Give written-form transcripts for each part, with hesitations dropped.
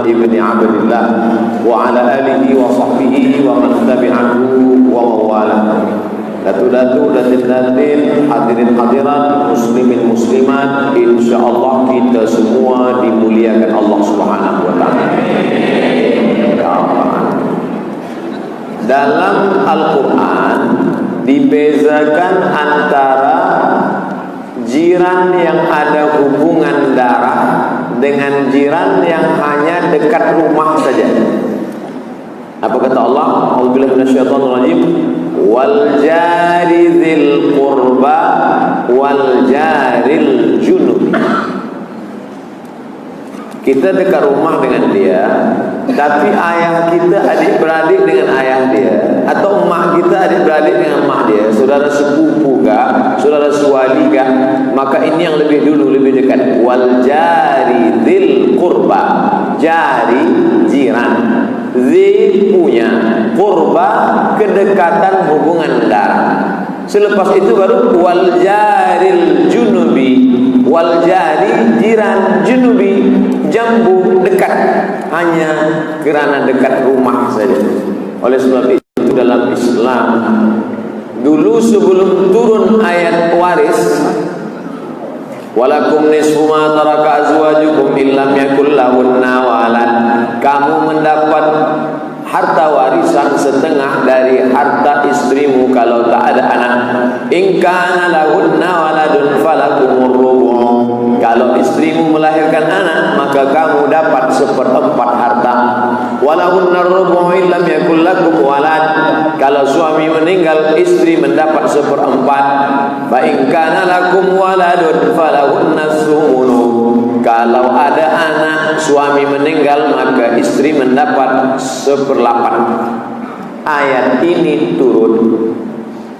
ibn Abdillah wa ala alihi wa sahbihi wa man tabi'ahu wa mawala. Datu-datu, datin-datin, hadirin hadirat, muslimin muslimat, insyaallah kita semua dimuliakan Allah Subhanahu wa taala. Dalam Al-Qur'an dibezakan antara jiran yang ada hubungan darah dengan jiran yang hanya dekat rumah saja. Apa kata Allah? A'udzubillahi minasyaitonir rajim. Wal jari dzil qurba wal jaril junub. Kita dekat rumah dengan dia, tapi ayah kita adik-beradik dengan ayah dia, atau emak kita adik-beradik dengan emak dia, saudara sepupu kah, saudara suwali kah, maka ini yang lebih dulu, lebih dekat. Wal jari dzil qurba, jari jiran, zi punya, qurba kedekatan hubungan darah. Selepas itu baru wal jaril junubi, wal jari jiran junubi, jambu dekat, hanya kerana dekat rumah saja. Oleh sebab itu dalam Islam dulu sebelum turun ayat waris, walakum nisfu ma taraka azwajukum illam yakul lahunna walad, kamu mendapat harta warisan setengah dari harta istrimu kalau tak ada anak. In kana lahunna waladun falakumur rubu', kalau istrimu melahirkan anak maka kamu dapat 1/4 harta. Walahunna rubu' illam yakul lakum walad, kalau suami meninggal istri mendapat 1/4. Fa in kana lakum waladun falahunna sumunu, kalau ada anak suami meninggal maka istri mendapat 1/8. Ayat ini turun.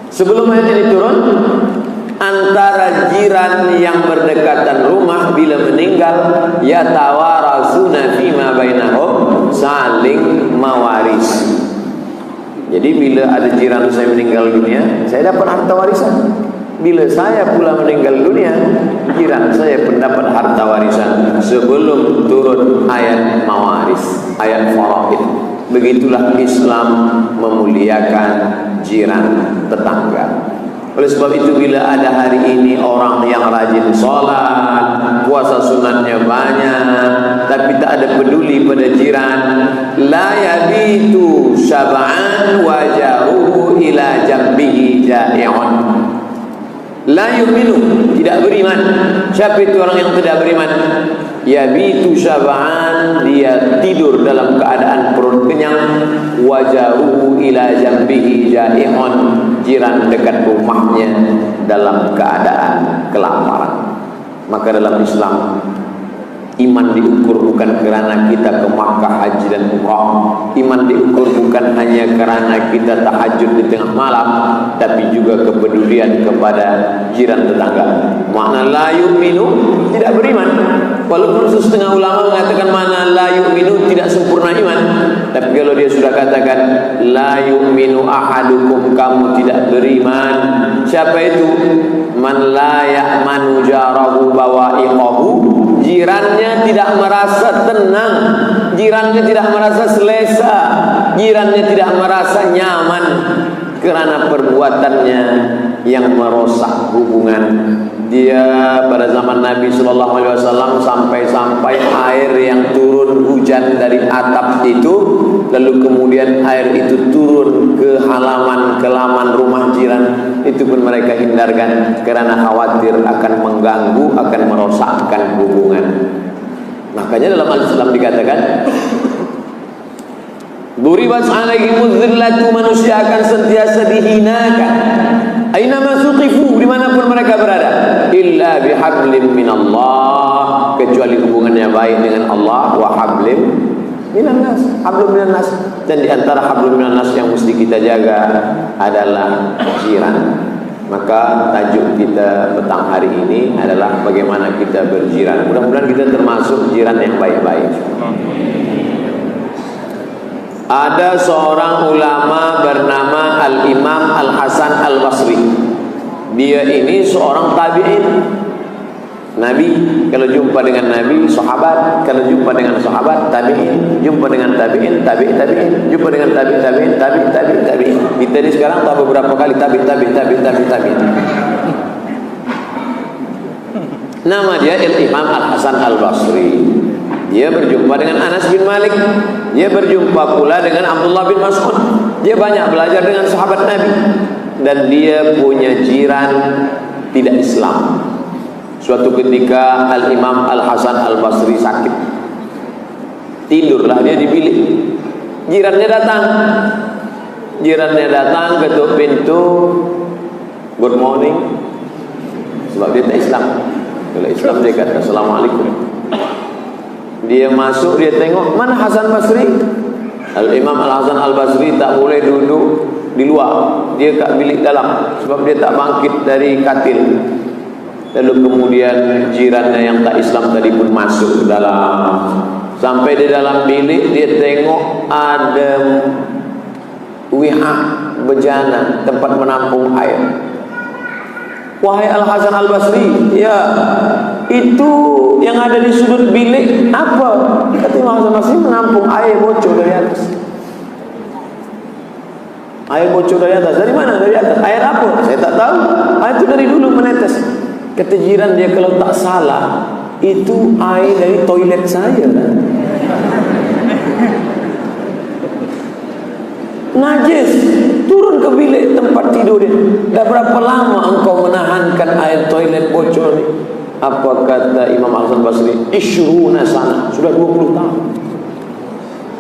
Sebelum ayat ini turun, antara jiran yang berdekatan rumah bila meninggal yatawarasuna fima bainahum, saling mewaris. Jadi bila ada jiran saya meninggal dunia, saya dapat harta warisan. Bila saya pula meninggal dunia, jiran saya pun dapat harta warisan. Sebelum turun ayat mawaris, ayat faraid. Begitulah Islam memuliakan jiran tetangga. Oleh sebab itu bila ada hari ini orang yang rajin sholat, puasa sunatnya banyak, tapi tak ada peduli pada jiran, la yabitu syab'an wajahuhu ila jambihi ja'i'un, la yu'minu, tidak beriman. Siapa itu orang yang tidak beriman? Yabitu syab'an, dia tidur dalam keadaan perut kenyang, wajahuhu ila jambihi ja'i'un, jiran dekat rumahnya dalam keadaan kelaparan. Maka dalam Islam iman diukur bukan kerana kita ke Makkah haji dan umrah. Iman diukur bukan hanya kerana kita tahajud di tengah malam, tapi juga kepedulian kepada jiran tetangga. Makna la yu'minu, tidak beriman. Walaupun setengah ulama mengatakan makna la yu'minu tidak sempurna iman, tapi kalau dia sudah katakan la yu'minu ahadukum, kamu tidak beriman. Siapa itu? Man la ya'manu jarahu bawa'iqahu, jirannya tidak merasa tenang, jirannya tidak merasa selesa, jirannya tidak merasa nyaman kerana perbuatannya yang merosak hubungan. Dia pada zaman Nabi SAW sampai air yang turun hujan dari atap itu, lalu kemudian air itu turun ke halaman rumah jiran, itu pun mereka hindarkan kerana khawatir akan mengganggu, akan merosakkan hubungan. Makanya dalam Al-Islam dikatakan duribat alaihimuz zillatu, manusia akan sentiasa dihinakan aina masuqifu, dimanapun mereka berada, illa bihablim minallah, kecuali hubungannya baik dengan Allah, wa hablim minan nas, hablum minan nas. Dan di antara hablum minan nas yang mesti kita jaga adalah jiran. Maka tajuk kita petang hari ini adalah bagaimana kita berjiran. Mudah-mudahan kita termasuk jiran yang baik-baik. Ada seorang ulama bernama Al-Imam Al-Hasan Al-Basri. Dia ini seorang tabi'in. Nabi, kalau jumpa dengan Nabi, sahabat, kalau jumpa dengan sahabat, tabi'in, jumpa dengan tabi'in, tabi'in, jumpa dengan tabi'in, tabi'in. Kita ini sekarang tahu beberapa kali tabi'in. Nama dia Imam Al-Hasan Al-Basri. Dia berjumpa dengan Anas bin Malik. Dia berjumpa pula dengan Abdullah bin Mas'ud. Dia banyak belajar dengan sahabat Nabi. Dan dia punya jiran tidak Islam. Suatu ketika Al-Imam Al-Hasan Al-Basri sakit. Tidurlah dia di bilik. Jirannya datang ketuk pintu. Good morning. Sebab dia tak Islam. Kalau Islam dia kata Assalamualaikum. Dia masuk, dia tengok, mana Hasan Basri? Al-Imam Al-Hasan Al-Basri tak boleh duduk di luar. Dia kat bilik dalam. Sebab dia tak bangkit dari katil. Lalu kemudian jirannya yang tak Islam tadi pun masuk ke dalam. Sampai di dalam bilik, dia tengok ada wi'a bejana, tempat menampung air. Wahai Al-Hasan Al-Basri, ya, itu yang ada di sudut bilik apa? Kata Imam Hasan Basri, menampung air bocor dari atas. Air bocor dari atas. Dari mana? Dari atas. Air apa? Saya tak tahu. Air itu dari dulu menetes. Kata jiran dia, kalau tak salah, itu air dari toilet saya. Najis. Turun ke bilik tempat tidur dia. Dah berapa lama engkau menahankan air toilet bocor ni? Apa kata Imam Hasan Basri? Ishruna sana. Sudah 20 tahun.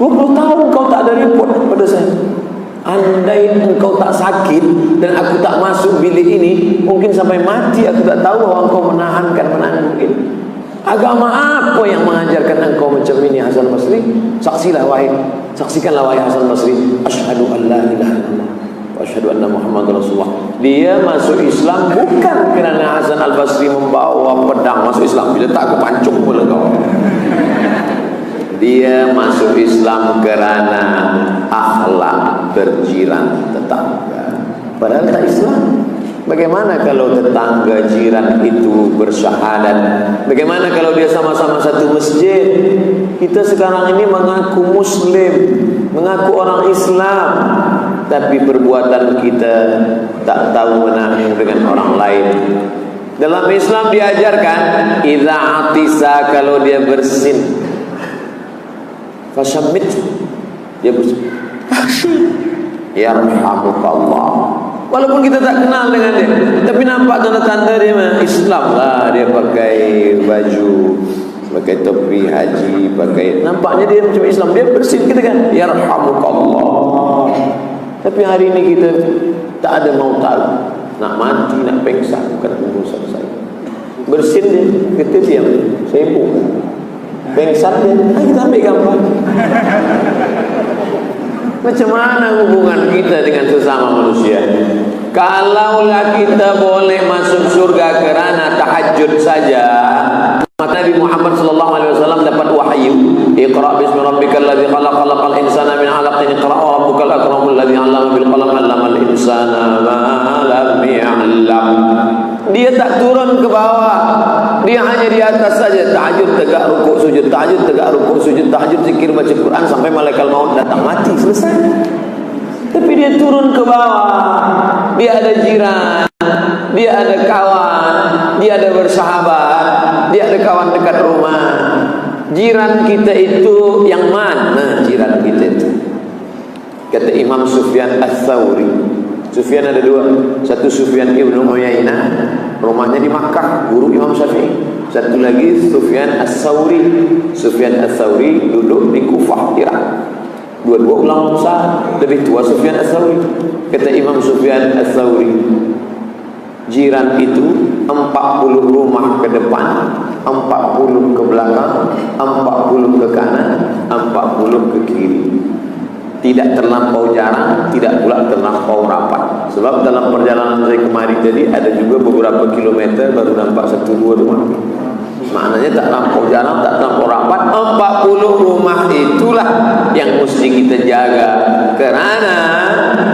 20 tahun kau tak ada report pada saya. Andai engkau tak sakit dan aku tak masuk bilik ini, mungkin sampai mati aku tak tahu bahawa engkau menahankan menanggung ini. Agama apa yang mengajarkan engkau macam ini, Hasan Basri? Saksikanlah wahai Hasan Basri. Asyhadu an la ilaha illallah wa asyhadu anna Muhammadar Rasulullah. Dia masuk Islam bukan kerana Hasan Al-Basri membawa pedang masuk Islam. Bila tak, aku pancung pula kau. Dia masuk Islam kerana akhlak berjiran tetangga. Padahal tak Islam. Bagaimana kalau tetangga jiran itu bersyahadat? Bagaimana kalau dia sama-sama satu masjid? Kita sekarang ini mengaku Muslim, mengaku orang Islam, tapi perbuatan kita tak tahu menang dengan orang lain. Dalam Islam diajarkan, idza atisa, kalau dia bersin, fasyamit, dia bersin, yarhamukallah. Walaupun kita tak kenal dengan dia, tapi nampak tanda-tanda dia Islam lah. Dia pakai baju, pakai topi haji, pakai, nampaknya dia macam Islam. Dia bersin, kita kan yarhamukallah. Tapi hari ini kita tak ada mau tahu. Nak mati, nak pengsan, bukan urusan saya. Bersin dia, kita diam, saya pun pengsan dia, kita ambil gambar. Macam mana hubungan kita dengan sesama manusia? Kalaulah kita boleh masuk surga kerana tahajud saja, Nabi Muhammad sallallahu alaihi wasallam dapat wahyu, Iqra bismi rabbikal ladzi khalaq, khalaqal insana min 'alaqin, Iqra wa rabbukal akramul ladzi 'allama bil qalam, 'allamal insana ma lam ya'lam. Dia tak turun ke bawah. Dia hanya di atas saja. Tahajud, tegak, rukuk, sujud. Tahajud, tegak, rukuk, sujud. Tahajud, zikir, baca Quran sampai malaikat maut datang, mati, selesai. Tapi dia turun ke bawah. Dia ada jiran, dia ada kawan, dia ada bersahabat, dia ada kawan dekat rumah. Jiran kita itu yang mana jiran kita itu? Kata Imam Sufyan Ats-Tsauri. Sufyan ada dua. Satu Sufyan Ibnu Uyainah, rumahnya di Makkah, guru Imam Syafi'i. Satu lagi Sufyan Ats-Tsauri. Sufyan Ats-Tsauri duduk di Kufah, Irak. Dua-dua ulama besar, lebih tua Sufyan Ats-Tsauri. Kata Imam Sufyan Ats-Tsauri, jiran itu 40 rumah ke depan, 40 ke belakang, 40 ke kanan, 40 ke kiri. Tidak terlampau jarang, tidak pula terlampau rapat. Sebab dalam perjalanan dari kemari tadi ada juga beberapa kilometer baru nampak 1-2 rumah. Maknanya tak terlampau jarang, tak terlampau rapat. 40 rumah itulah yang mesti kita jaga. Kerana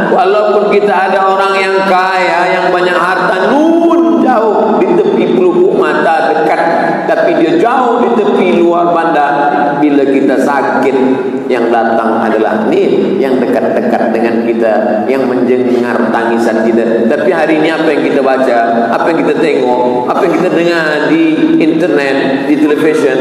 walaupun kita ada orang yang kaya, yang banyak harta, nun jauh di tepi pelupuk mata, dekat tapi dia jauh di tepi luar bandar. Bila kita sakit, yang datang adalah nih yang dekat-dekat dengan kita, yang mendengar tangisan kita. Tapi hari ini apa yang kita baca, apa yang kita tengok, apa yang kita dengar di internet, di television,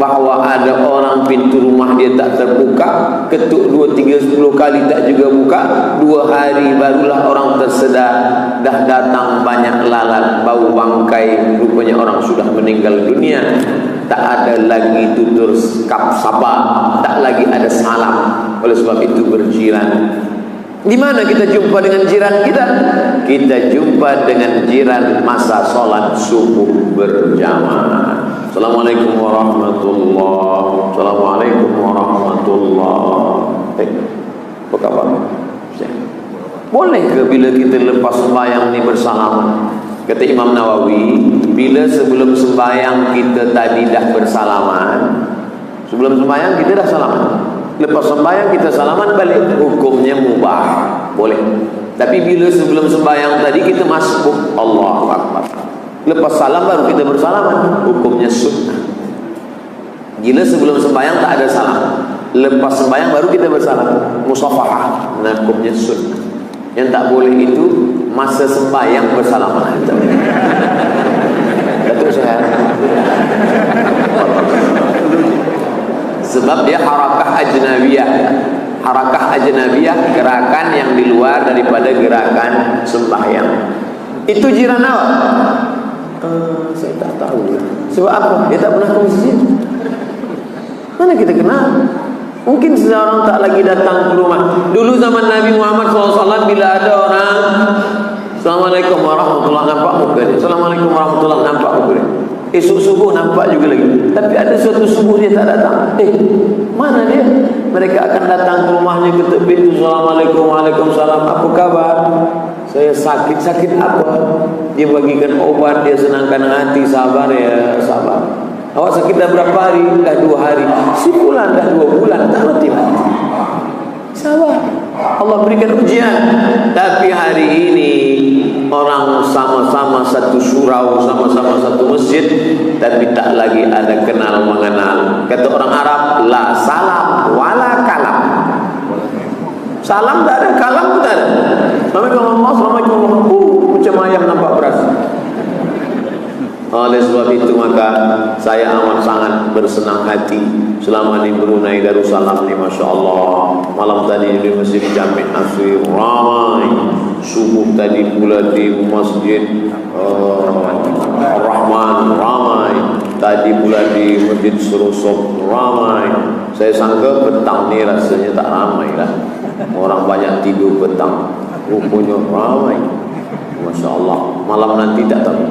bahwa ada orang pintu rumah dia tak terbuka, ketuk 2, 3, 10 kali tak juga buka, 2 hari barulah orang tersedar, dah datang banyak lalat, bau bangkai, rupanya orang sudah meninggal dunia. Tak ada lagi tutur sapa, tak lagi ada salam. Oleh sebab itu berjiran. Di mana kita jumpa dengan jiran kita? Kita jumpa dengan jiran masa sholat subuh berjamaah. Assalamualaikum warahmatullahi. Assalamualaikum warahmatullahi. Apa kabar? Boleh ke bila kita lepas sembahyang ni bersalaman? Kata Imam Nawawi, bila sebelum sembahyang kita tadi dah bersalaman, sebelum sembahyang kita dah salaman, lepas sembahyang kita salaman balik, hukumnya mubah, boleh. Tapi bila sebelum sembahyang tadi kita masbuk, Allahu Akbar, lepas salam baru kita bersalaman, hukumnya sunnah. Bila sebelum sembahyang tak ada salam, lepas sembahyang baru kita bersalam, musafahah, nah hukumnya sunnah. Yang tak boleh itu masa sembahyang bersalaman. Datuk saya. Sebab dia harakah ajnabiyah. Harakah ajnabiyah, gerakan yang di luar daripada gerakan sembahyang. Itu jiran awak? Saya tak tahu. Sebab apa? Dia tak pernah ke masjid. Mana kita kenal? Mungkin seseorang tak lagi datang ke rumah. Dulu zaman Nabi Muhammad SAW, bila ada orang Assalamualaikum warahmatullahi wabarakatuh, nampak muka dia. Assalamualaikum warahmatullahi wabarakatuh, nampak muka dia. Esok subuh nampak juga lagi. Tapi ada suatu subuh dia tak datang. Mana dia? Mereka akan datang ke rumahnya, ketuk pintu. Assalamualaikum, waalaikumsalam, apa kabar? Saya sakit. Sakit apa? Dia bagikan obat, dia senangkan hati. Sabar ya, sabar. Awak sakit dah berapa hari? Dah 2 hari. Si bulan dah 2 bulan. Tak mati. Sabar. Allah berikan ujian. Tapi hari ini orang sama-sama satu surau, sama-sama satu masjid, tapi tak lagi ada kenal mengenal. Kata orang Arab, la salam wala kalam. Salam tak ada, kalam tak ada. Assalamualaikum warahmatullahi. Macam ayam nampak beras. Oleh sebab itu maka saya amat sangat bersenang hati selama di Brunei Darussalam ni, Masya Allah. Malam tadi di Masjid Jami' Asri ramai, subuh tadi pula di Masjid Ar-Rahman ramai, tadi pula di Masjid Serusok ramai. Saya sangka petang ni rasanya tak ramai lah, orang banyak tidur petang, rupanya ramai. Masya Allah. Malam nanti tak tahu,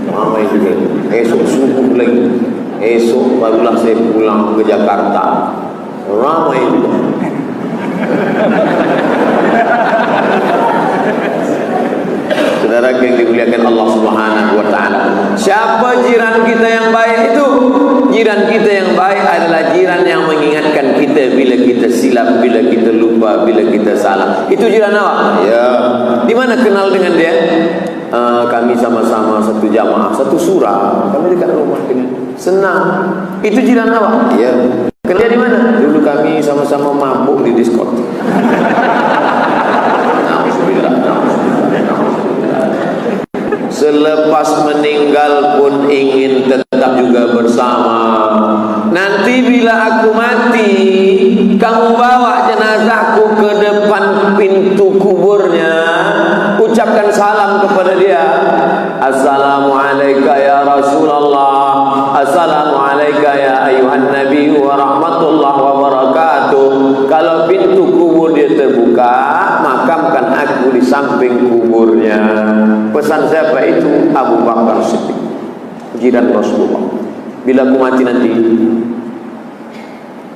ramai juga. Esok subuh lagi, esok barulah saya pulang ke Jakarta, ramai juga. Saudara yang dimuliakan Allah Subhanahu wa taala, siapa jiran kita yang baik itu? Jiran kita yang baik adalah jiran yang mengingatkan kita bila kita silap, bila kita lupa, bila kita salah. Itu jiran awak? Ya. Di mana kenal dengan dia? Kami sama-sama satu jamaah, satu surah. Kami dekat rumah dengan senang. Itu jiran awak? Ya. Kerja di mana? Dulu kami sama-sama mabuk di diskotik. Selepas meninggal pun ingin tetap juga bersama. Nanti bila aku mati, kamu bawa jenazahku ke depan pintu kuburnya, ucapkan salam kepada dia. Assalamualaikum ya Rasulullah, assalamualaikum ya ayuhan Nabi wa rahmatullahi wa barakatuh. Kalau pintu kubur dia terbuka, makamkan aku di samping kuburnya. Pesan siapa itu? Abu Bakar Siddiq, jiran Rasulullah. Bila aku mati nanti,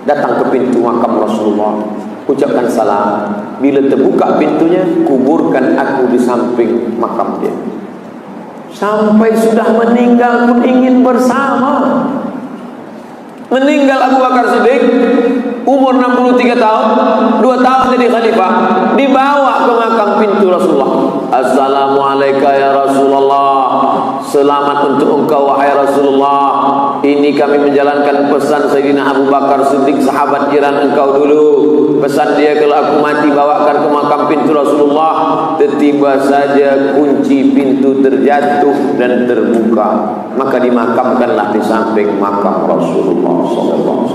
datang ke pintu makam Rasulullah, ucapkan salam. Bila terbuka pintunya, kuburkan aku di samping makam dia. Sampai sudah meninggal pun ingin bersama. Meninggal Abu Bakar Siddiq, umur 63 tahun, 2 tahun jadi khalifah, dibawa ke makam pintu Rasulullah. Assalamualaikum ya Rasulullah, selamat untuk engkau wahai Rasulullah. Ini kami menjalankan pesan Sayyidina Abu Bakar Siddiq, sahabat jiran engkau dulu. Pesan dia, kalau aku mati bawakan ke makam pintu Rasulullah. Tiba saja kunci pintu terjatuh dan terbuka, maka dimakamkanlah di samping makam Rasulullah SAW.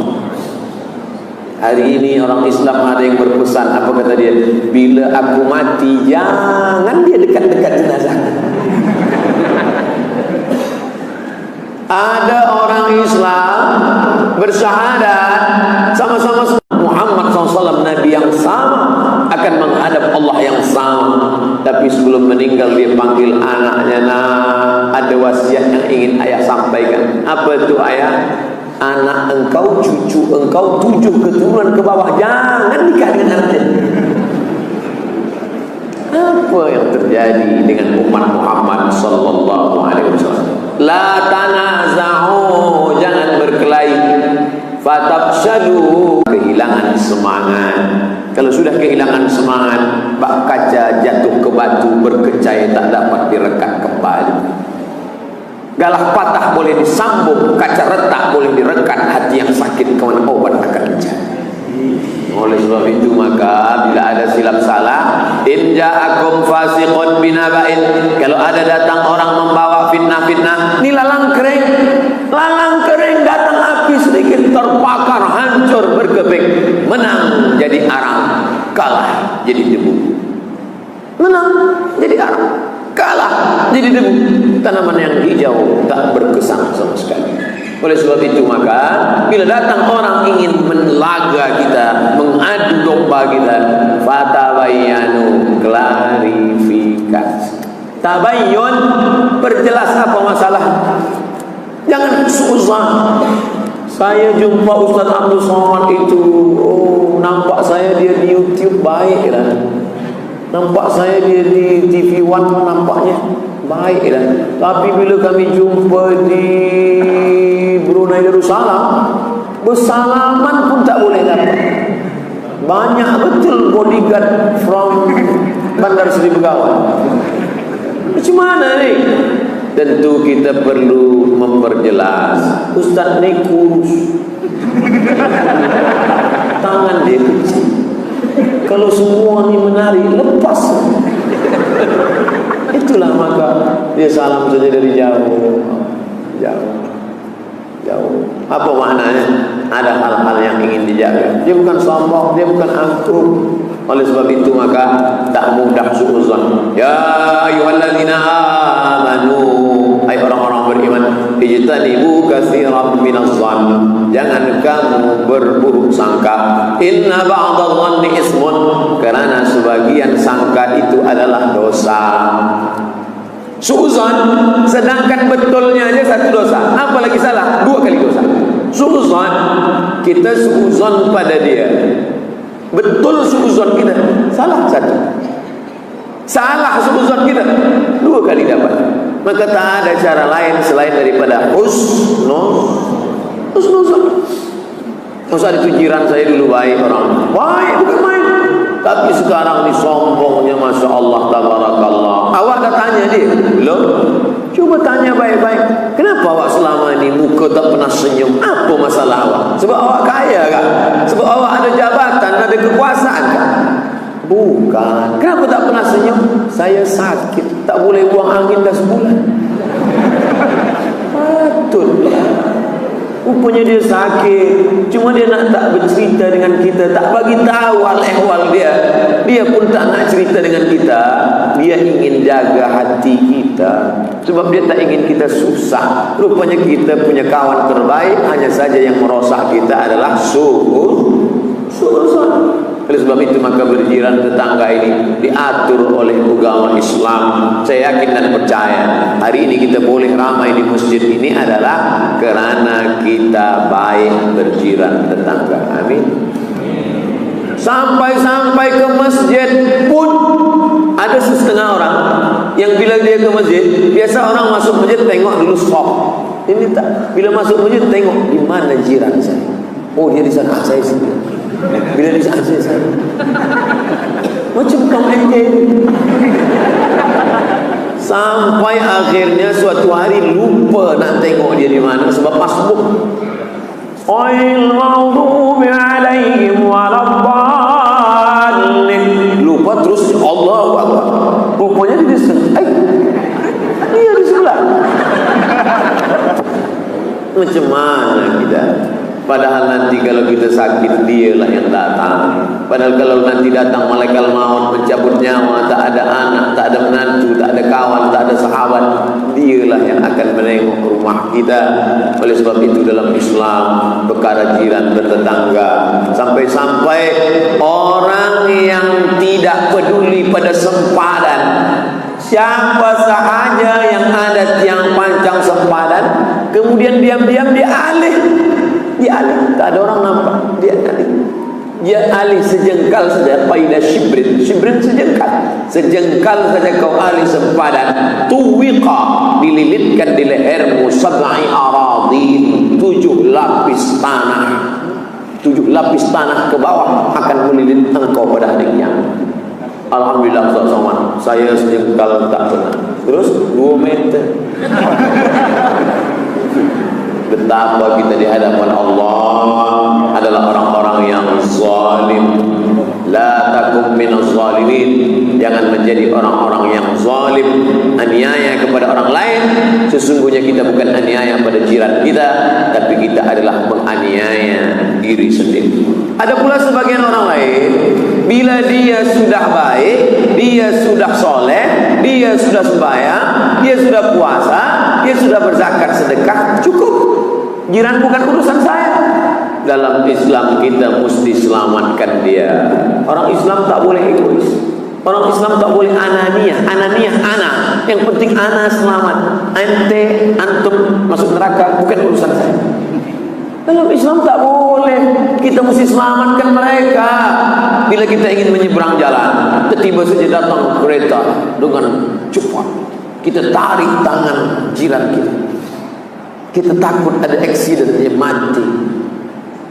Hari ini orang Islam ada yang berpesan, apa kata dia? Bila aku mati, jangan dia dekat-dekat jenazah. Ada orang Islam bersyahadat sama-sama Muhammad SAW, Nabi yang sama, akan menghadap Allah yang sama. Tapi sebelum meninggal dia panggil anaknya, nah ada wasiat yang ingin ayah sampaikan. Apa itu ayah? Anak engkau, cucu engkau, 7 keturunan ke bawah, jangan nikah dengan anaknya. Apa yang terjadi dengan umat Muhammad sallallahu alaihi wasallam? La tanaza'u, jangan berkelahi. Fatabshalu, kehilangan semangat. Kalau sudah kehilangan semangat, bak kaca jatuh ke batu, berkecai tak dapat direkat kembali. Galah patah boleh disambung, kaca retak boleh direkat, hati yang sakit kemana obat akan mencari. Oleh sebab itu maka bila ada silap salah, in ja'akum fasiqun binaba'in, kalau ada datang orang membawa fitnah-fitnah, ini lalang kering datang api sedikit terbakar, hancur, berkeping, menang jadi arang, kalah jadi debu. Menang jadi arang, kalah jadi debu. Tanaman yang hijau tak berkesan sama sekali. Oleh sebab itu maka bila datang orang ingin menlaga kita, mengadu domba kita, fatabayyanu, klarifikasi. Tabayyun, perjelas apa masalah. Jangan susah. Saya jumpa Ustaz Abdul Somad itu, oh nampak saya dia di YouTube baik kan. Nampak saya dia di TV One nampaknya baik kan. Tapi bila kami jumpa di Brunei Darussalam, bersalaman pun tak boleh dapat. Banyak betul bodyguard from Bandar Seri Begawan. Macam mana ni? Tentu kita perlu memperjelas. Ustaz ni kurus, tangan dia kecil. Kalau semua ni menari, lepas. Itulah maka dia salam saja dari jauh. Apa maknanya? Ada hal-hal yang ingin dijaga. Dia bukan sombong, dia bukan angkuh. Oleh sebab itu maka tak mudah suuzon. Ya ayyuhalladzina amanu, hai orang-orang beriman, ijtanibu katsiran minadh-dhann, jangan kamu berburuk sangka. Inna ba'dadh-dhanni ismun, karena sebagian sangka itu adalah dosa. Suuzon, sedangkan betulnya aja satu dosa, apalagi salah 2 kali dosa. Suuzon, kita suuzon pada dia, betul suuzon kita, salah satu. Salah suuzon kita 2 kali dapat. Maka tak ada cara lain selain daripada husnuzon. Usah itu jiran saya dulu baik, orang baik bukan main. Tapi sekarang disombongnya, masya Allah, tabarakallah. Awak dah tanya dia, loh, coba tanya baik-baik, kenapa awak selama ini muka tak pernah senyum? Apa masalah awak? Sebab awak kaya kah? Sebab awak ada jabatan, ada kekuasaan kah? Bukan. Kenapa tak pernah senyum? Saya sakit, tak boleh buang angin dah sebulan. Betul. Rupanya dia sakit, cuma dia nak tak bercerita dengan kita, tak bagi tahu hal-ehwal dia. Dia pun tak nak cerita dengan kita. Dia ingin jaga hati kita, sebab dia tak ingin kita susah. Rupanya kita punya kawan terbaik, hanya saja yang merosak kita adalah suuzon. Oleh sebab itu maka berjiran tetangga ini diatur oleh agama Islam. Saya yakin dan percaya hari ini kita boleh ramai di masjid ini adalah kerana kita baik berjiran tetangga. Amin. Sampai ke masjid pun ada setengah orang yang bila dia ke masjid, biasa orang masuk masjid tengok dulu stop. Ini tak, bila masuk masjid tengok di mana jiran saya. Oh dia di sana, saya sini. Bila bisa saya macam kamu ente. Sampai akhirnya suatu hari lupa nak tengok dia di mana sebab masbuk. Ghairil maghdubi alaihim waladdallin. Lupa terus Allahu Akbar. Rupanya dia dia di sebelah. Macam mana kita? Padahal nanti kalau kita sakit, dialah yang datang. Padahal kalau nanti datang malaikat maut mencabut nyawa, tak ada anak, tak ada menantu, tak ada kawan, tak ada sahabat, dialah yang akan menengok rumah kita. Oleh sebab itu dalam Islam perkara jiran bertetangga, sampai-sampai orang yang tidak peduli pada sempadan, siapa sahaja yang ada tiang pancang sempadan, kemudian diam-diam dia alih, tak ada orang nampak, dia alih sejengkal saja. Faidah shibrin sejengkal saja kau alih sempadan, tuwiqa, dililitkan di lehermu, sab'i aradin, 7 lapis tanah ke bawah akan melilit engkau pada hari kiamat. Alhamdulillah Ustaz, saya sejengkal tak pernah. Terus 2 meter. Betapa kita di hadapan Allah adalah orang-orang yang zalim. La takum minaz zalimin. Jangan menjadi orang-orang yang zalim, aniaya kepada orang lain. Sesungguhnya kita bukan aniaya pada jiran kita, tapi kita adalah menganiaya diri sendiri. Ada pula sebagian orang lain, bila dia sudah baik, dia sudah soleh, dia sudah sembahyang, dia sudah puasa, dia sudah berzakat sedekah, cukup. Jiran bukan urusan saya. Dalam Islam kita mesti selamatkan dia. Orang Islam tak boleh egois. Orang Islam tak boleh ananiah, ana. Yang penting ana selamat. Ente, antum masuk neraka, bukan urusan saya. Dalam Islam tak boleh. Kita mesti selamatkan mereka. Bila kita ingin menyeberang jalan, tiba-tiba saja datang kereta dengan cepat, kita tarik tangan jiran kita. Kita takut ada aksiden, dia mati.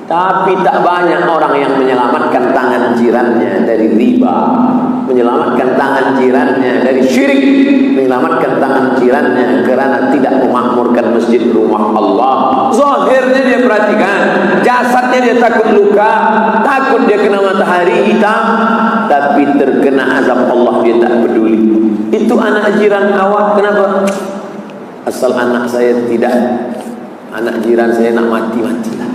Tapi tak banyak orang yang menyelamatkan tangan jirannya dari riba, menyelamatkan tangan jirannya dari syirik, menyelamatkan tangan jirannya kerana tidak memakmurkan masjid rumah Allah. Zahirnya dia perhatikan, jasadnya dia takut luka, takut dia kena matahari hitam, tapi terkena azab Allah dia tak peduli. Itu anak jiran awak, kenapa? Asal anak saya tidak, anak jiran saya nak mati-matilah.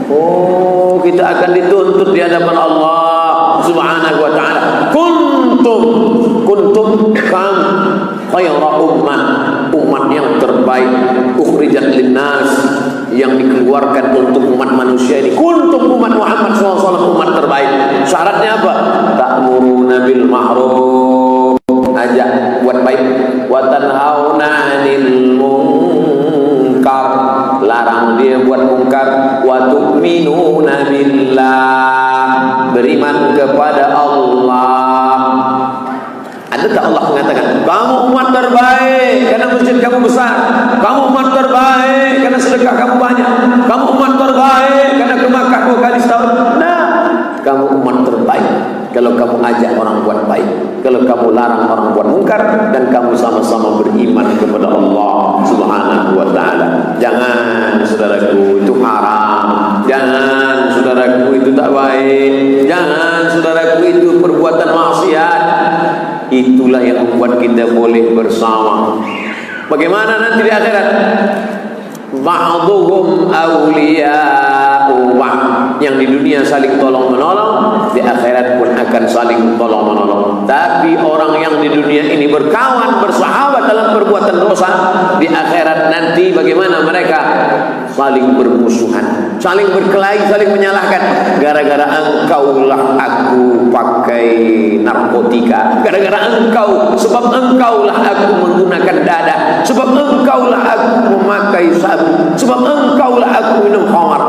Oh, kita akan dituntut di hadapan Allah Subhanahu wa ta'ala. Kuntum kam khayra umat yang terbaik, ukhrijat linnas, yang dikeluarkan untuk umat manusia ini. Kuntum umat Muhammad SAW umat terbaik. Syaratnya apa? Ta'muruna bil ma'ruf, ajak buat baik, wa tanhauna 'anil munkar, larang dia buat mungkar, wa tu'minuna billah, beriman kepada Allah. Ada tak Allah mengatakan kamu umat terbaik karena masjid kamu besar, kamu umat terbaik karena sedekah kamu banyak, kamu umat terbaik karena ke Makkah 2 kali setahun? Nah, kamu umat terbaik kalau kamu ajak orang buat baik, kalau kamu larang orang buat mungkar, dan kamu sama-sama beriman kepada Allah Subhanahu wa ta'ala. Jangan saudaraku, itu haram. Jangan saudaraku, itu tak baik. Jangan saudaraku, itu perbuatan maksiat. Itulah yang membuat kita boleh bersama. Bagaimana nanti di akhirat? Ba'duhum awliya'u ba'd. Yang di dunia saling tolong-menolong, di akhirat pun akan saling tolong-menolong. Tapi orang yang di dunia ini berkawan, bersahabat dalam perbuatan dosa, di akhirat nanti bagaimana mereka? Saling bermusuhan, saling berkelahi, saling menyalahkan. Gara-gara engkaulah aku pakai narkotika, gara-gara engkau, sebab engkaulah aku menggunakan dada, sebab engkaulah aku memakai sabu, sebab engkaulah aku minum khamar.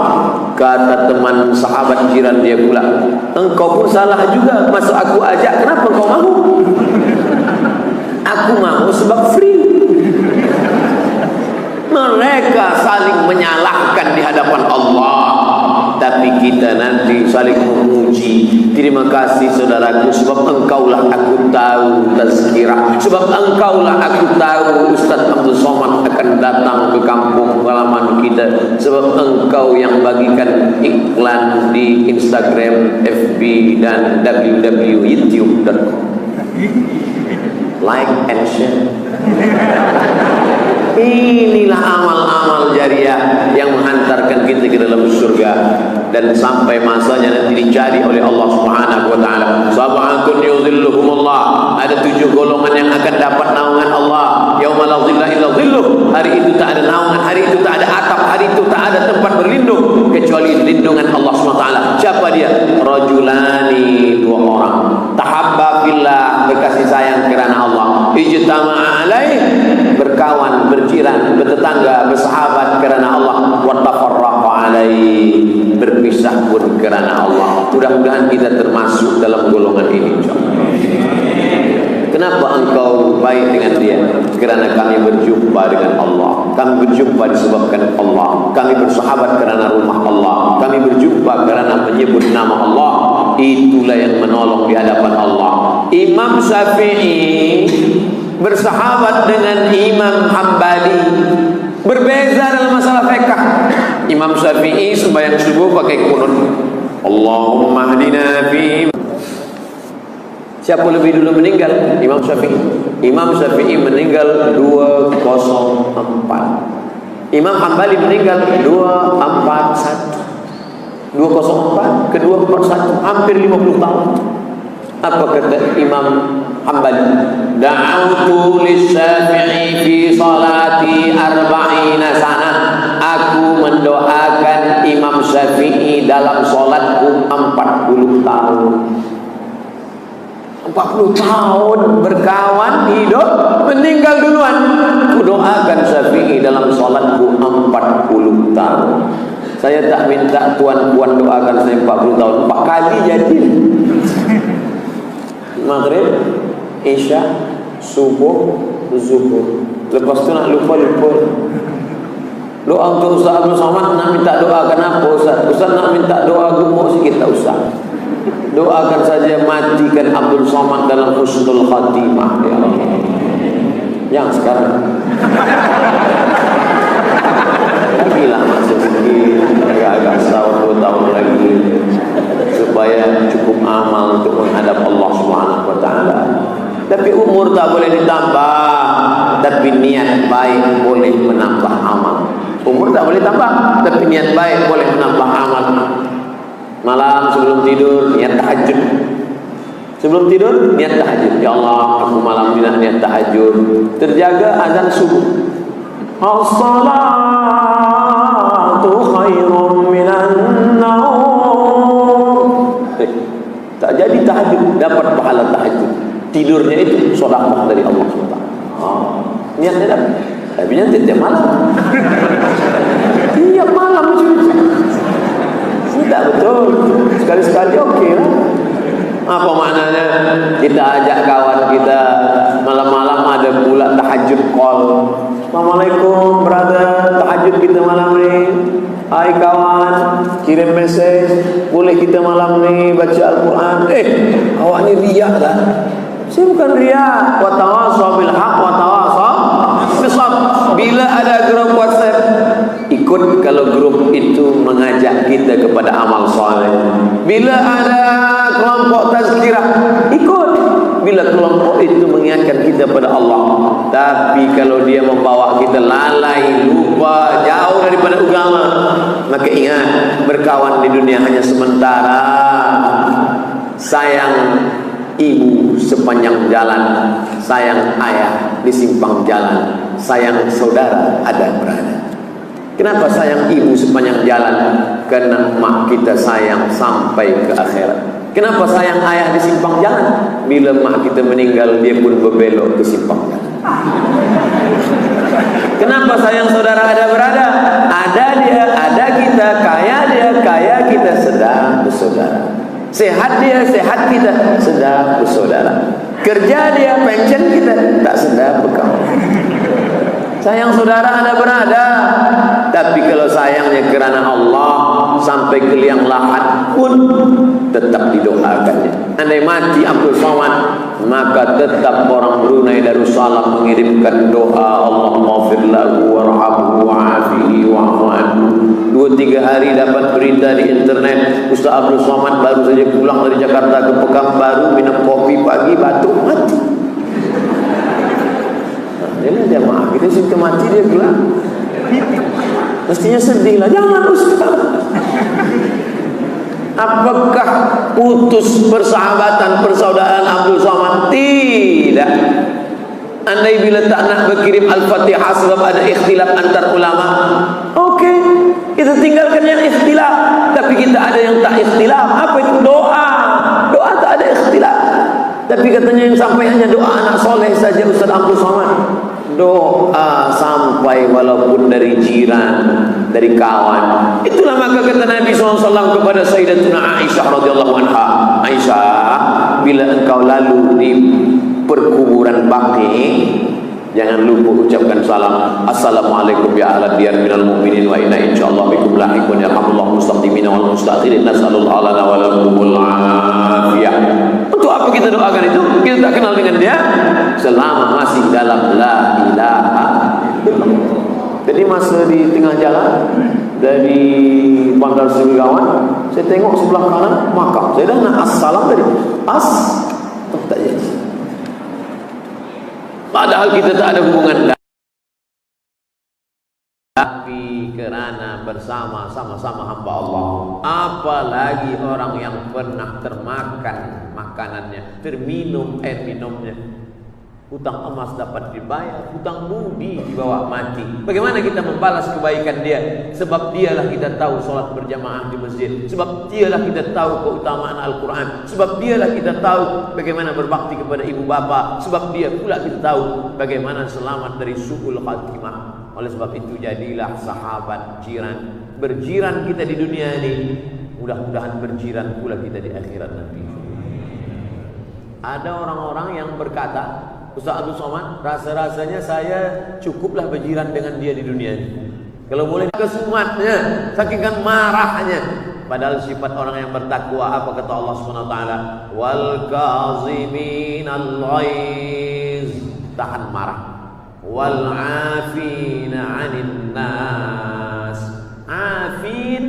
Kata teman sahabat jiran dia pula, engkau pun salah juga, masa aku ajak, kenapa engkau mahu? Aku mahu sebab free. Mereka saling menyalahkan di hadapan Allah. tapi kita nanti saling memuji. Terima kasih saudaraku, sebab engkaulah aku tahu tazkirah, sebab engkaulah aku tahu Ustaz Abdul Somad akan datang ke kampung halaman kita, sebab engkau yang bagikan iklan di Instagram, FB dan www.youtube.com. Like and share. Inilah amal-amal jariah yang menghantarkan kita ke dalam surga, dan sampai masanya nanti dicari oleh Allah Subhanahu wa taala. Sab'atun yudhilluhumullah, ada 7 golongan yang akan dapat naungan Allah. Yauma la dhilla illa dhilluh, hari itu tak ada naungan, hari itu tak ada atap, hari itu tak ada tempat berlindung kecuali lindungan Allah Subhanahu wa taala. Siapa dia? Rajulani, 2 orang. Tahabba fillah, berkasih sayang kerana Allah. Ijtama'a alaih, berkawan, berjiran, bertetangga, bersahabat kerana Allah. Wa tafarraqa alaih, berpisah pun kerana Allah. Mudah-mudahan kita termasuk dalam golongan ini, insyaallah. Kenapa engkau baik dengan dia? Kerana kami berjumpa dengan Allah. Kami berjumpa disebabkan Allah. Kami bersahabat kerana rumah Allah. Kami berjumpa kerana menyebut nama Allah. Itulah yang menolong di hadapan Allah. Imam Syafi'i bersahabat dengan Imam Hambali, berbeza dalam masalah fiqh. Imam Syafi'i sembahyang subuh pakai kunut, Allahumma hdina fi. Siapa lebih dulu meninggal? Imam Syafi'i. Imam Syafi'i meninggal 204. Imam Hambali meninggal 241. 204 ke 241, hampir 50 tahun. Apa kata Imam Hambali? Da'autu lis-Syafi'i fi salati 40 sanah. Aku mendoakan Imam Syafi'i dalam salatku 40 tahun. 40 tahun berkawan, hidup, meninggal duluan. Aku doakan Syafi'i dalam salatku 40 tahun. Saya tak minta tuan-puan doakan saya 40 tahun, 4 kali jadi. Maghrib, Isya, Subuh, Zuhur. Lepas tu nak lupa. Doa untuk Ustaz Abdul Somad, nak minta doa kenapa Ustaz? Ustaz nak minta doa gemuk sikit tak usah. Doakan saja matikan Abdul Somad dalam husnul khatimah, ya Allah. Yang sekarang lagilah masih sedikit, agak-agak setahun 2 tahun lagi, supaya cukup amal untuk menghadap Allah Subhanahu wa taala. Tapi umur tak boleh ditambah, tapi niat baik boleh menambah amal. Umur tak boleh tambah, tapi niat baik boleh menambah amal. Malam sebelum tidur niat tahajud. Sebelum tidur niat tahajud. Ya Allah, aku malam ini niat tahajud. Terjaga azan subuh. As-salatu khairun minan naum. Tak jadi tahajud, dapat pahala tahajud. Tidurnya itu sedekah dari Allah SWT. Niatnya dah. Tapi niat tiap malam. Tiap malam juga. Tidak betul. Sekali-sekali okey lah. Apa maknanya? Kita ajak kawan kita malam-malam ada pula tahajud call. Assalamualaikum brother, tahajud kita malam ni. Hai kawan, kirim mesej, boleh kita malam ni baca Al-Quran. Awak ni riak lah. Saya bukan riak. Wa tawasaw bil haq wa tawasaw bis sabr. Bila ada grup WhatsApp, ikut kalau grup itu mengajak kita kepada amal soleh. Bila ada kelompok tazkirah, ikut. Bila kelompok itu mengingatkan kita pada Allah. Tapi kalau dia membawa kita lalai, lupa, jauh daripada agama, maka ingat, berkawan di dunia hanya sementara. Sayang ibu sepanjang jalan, sayang ayah di simpang jalan, sayang saudara ada berada. Kenapa sayang ibu sepanjang jalan? Karena mak kita sayang sampai ke akhirat. Kenapa sayang ayah di simpang jalan? Bila mak kita meninggal, dia pun berbelok ke simpang jalan. Kenapa sayang saudara ada berada? Ada dia, ada kita, kaya dia, kaya kita, sedang bersaudara. Sehat dia, sehat kita, sedang bersaudara. Kerja dia, pension kita, tak sedang berkawan. Sayang saudara ada berada. Tapi kalau sayangnya kerana Allah, sampai ke liang lahat pun tetap didoakannya. Andai mati Abdul Somad, maka tetap orang Brunei Darussalam mengirimkan doa Allahumma fir lahu warhamhu wa'afihi wa'fu anhu. 2-3 hari dapat berita di internet, Ustaz Abdul Somad baru saja pulang dari Jakarta ke Pekanbaru, minum kopi pagi, batuk, mati. Nah, dia maaf, kita simptom mati dia gelap. Mestinya sedih lah, jangan Ustaz. Apakah putus persahabatan persaudaraan Abdul Somad? Tidak. Andai bila tak nak berkirim Al-Fatihah sebab ada ikhtilaf antar ulama, oke, kita tinggalkan yang ikhtilaf. Tapi kita ada yang tak ikhtilaf. Apa itu? Doa. Doa tak ada ikhtilaf. Tapi katanya yang sampai hanya doa anak soleh saja Ustaz Abdul Somad. Doa sampai walaupun dari jiran, dari kawan. Itulah maka kata Nabi SAW kepada Sayyidatuna Aisyah radhiyallahu anha, Aisyah, bila engkau lalu di perkuburan Baqi, jangan lupa ucapkan salam. Assalamualaikum ya ahlan diyar minal mu'minin wa inna insyaallah bikum lahiqun yarhamullahu mustaqdimina wal mustaakhirin nasallallahu lana wa lakumul afiyah. Untuk apa kita doakan itu? Kita tak kenal dengan dia selama masih dalam la ilaha illallah. Jadi masa di tengah jalan dari Bandar Sri Begawan, saya tengok sebelah kanan makam. Saya dah nak assalam tadi, tak jadi. Padahal kita tak ada hubungan, tapi kerana bersama sama-sama hamba Allah. Apalagi orang yang pernah termakan makanannya, terminum air minumnya. Hutang emas dapat dibayar, hutang budi dibawa mati. Bagaimana kita membalas kebaikan dia? Sebab dialah kita tahu solat berjamaah di masjid. Sebab dialah kita tahu keutamaan Al-Quran. Sebab dialah kita tahu bagaimana berbakti kepada ibu bapa. Sebab dia pula kita tahu bagaimana selamat dari su'ul khatimah. Oleh sebab itu jadilah sahabat jiran. Berjiran kita di dunia ini, mudah-mudahan berjiran pula kita di akhirat nanti. Ada orang-orang yang berkata, Ustaz Abdul Somad, rasa-rasanya saya cukuplah berjiran dengan dia di dunia ini. Kalau boleh kesumatnya, saking marahnya. Padahal sifat orang yang bertakwa, apa kata Allah Subhanahu wa taala? Wal kazimin al-ghaiz, tahan marah. Wal afina 'anil nas. Afin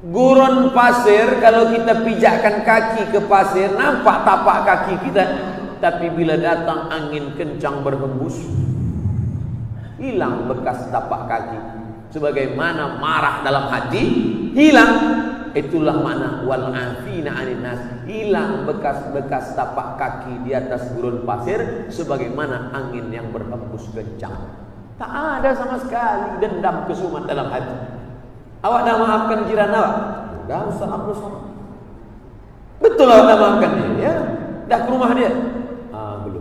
gurun pasir, kalau kita pijakkan kaki ke pasir, nampak tapak kaki kita. Tapi bila datang angin kencang berhembus, hilang bekas tapak kaki. Sebagaimana marah dalam hati, hilang. Itulah makna wal afina 'anil nas. Hilang bekas-bekas tapak kaki di atas gurun pasir, sebagaimana angin yang berhembus kencang. Tak ada sama sekali dendam kesumat dalam hati. Awak dah maafkan jiran awak? Dah Ustaz Abdul Somad. Betul awak dah maafkan dia? Ya. Dah ke rumah dia? Belum.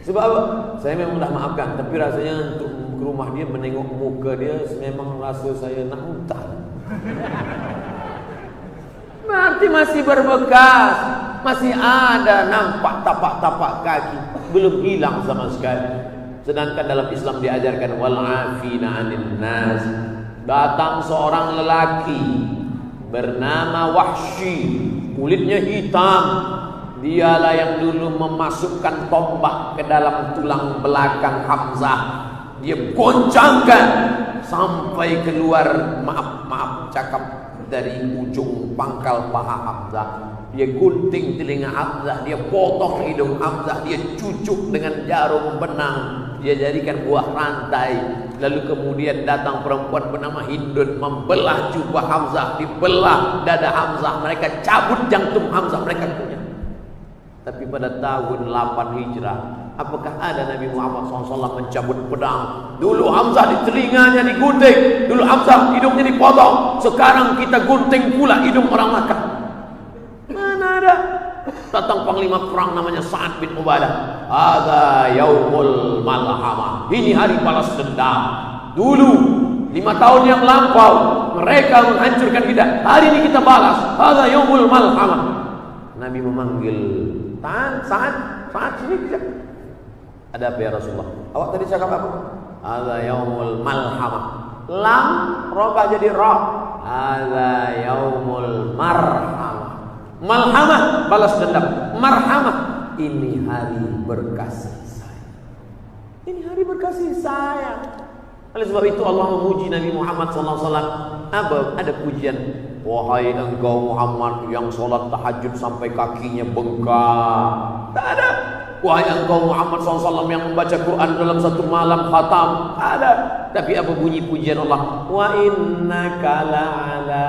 Sebab apa? Saya memang dah maafkan, tapi rasanya untuk ke rumah dia, menengok muka dia, memang rasa saya nak muntah. Berarti masih berbekas, masih ada nampak tapak-tapak kaki, belum hilang sama sekali. Sedangkan dalam Islam diajarkan wal afina 'anil nas. Datang seorang lelaki bernama Wahsy, kulitnya hitam. Dialah yang dulu memasukkan tombak ke dalam tulang belakang Hamzah. Dia goncangkan sampai keluar, maaf cakap, dari ujung pangkal paha Hamzah. Dia gunting telinga Hamzah, dia potong hidung Hamzah, dia cucuk dengan jarum benang, dia jadikan buah rantai. Lalu kemudian datang perempuan bernama Hindun, membelah jubah Hamzah, dibelah dada Hamzah, mereka cabut jantung Hamzah, mereka punya. Tapi pada tahun 8 Hijrah, apakah ada Nabi Muhammad SAW mencabut pedang? Dulu Hamzah di telinganya digunting, dulu Hamzah hidungnya dipotong, sekarang kita gunting pula hidung orang Makkah. Mana ada? Datang panglima perang namanya Sa'ad bin Ubadah. Hadza yaumul malhamah. Ini hari balas dendam. Dulu 5 tahun yang lampau mereka menghancurkan kita, hari ini kita balas. Hadza yaumul malhamah. Nabi memanggil Sa'ad sini kita. Ada apa ya Rasulullah? Awak tadi cakap apa? Hadza yaumul malhamah. lam robah jadi ra. Hadza yaumul marhamah. Malhamah balas dendam. Marhamah ini hari berkasih sayang. Ini hari berkasih sayang. Oleh sebab itu Allah memuji Nabi Muhammad SAW. Ada pujian, wahai engkau Muhammad yang sholat tahajud sampai kakinya bengkak. Tak ada. Wahai engkau Muhammad SAW yang membaca Quran dalam satu malam khatam. Tak ada. Tapi apa bunyi pujian Allah? Wa innaka la'ala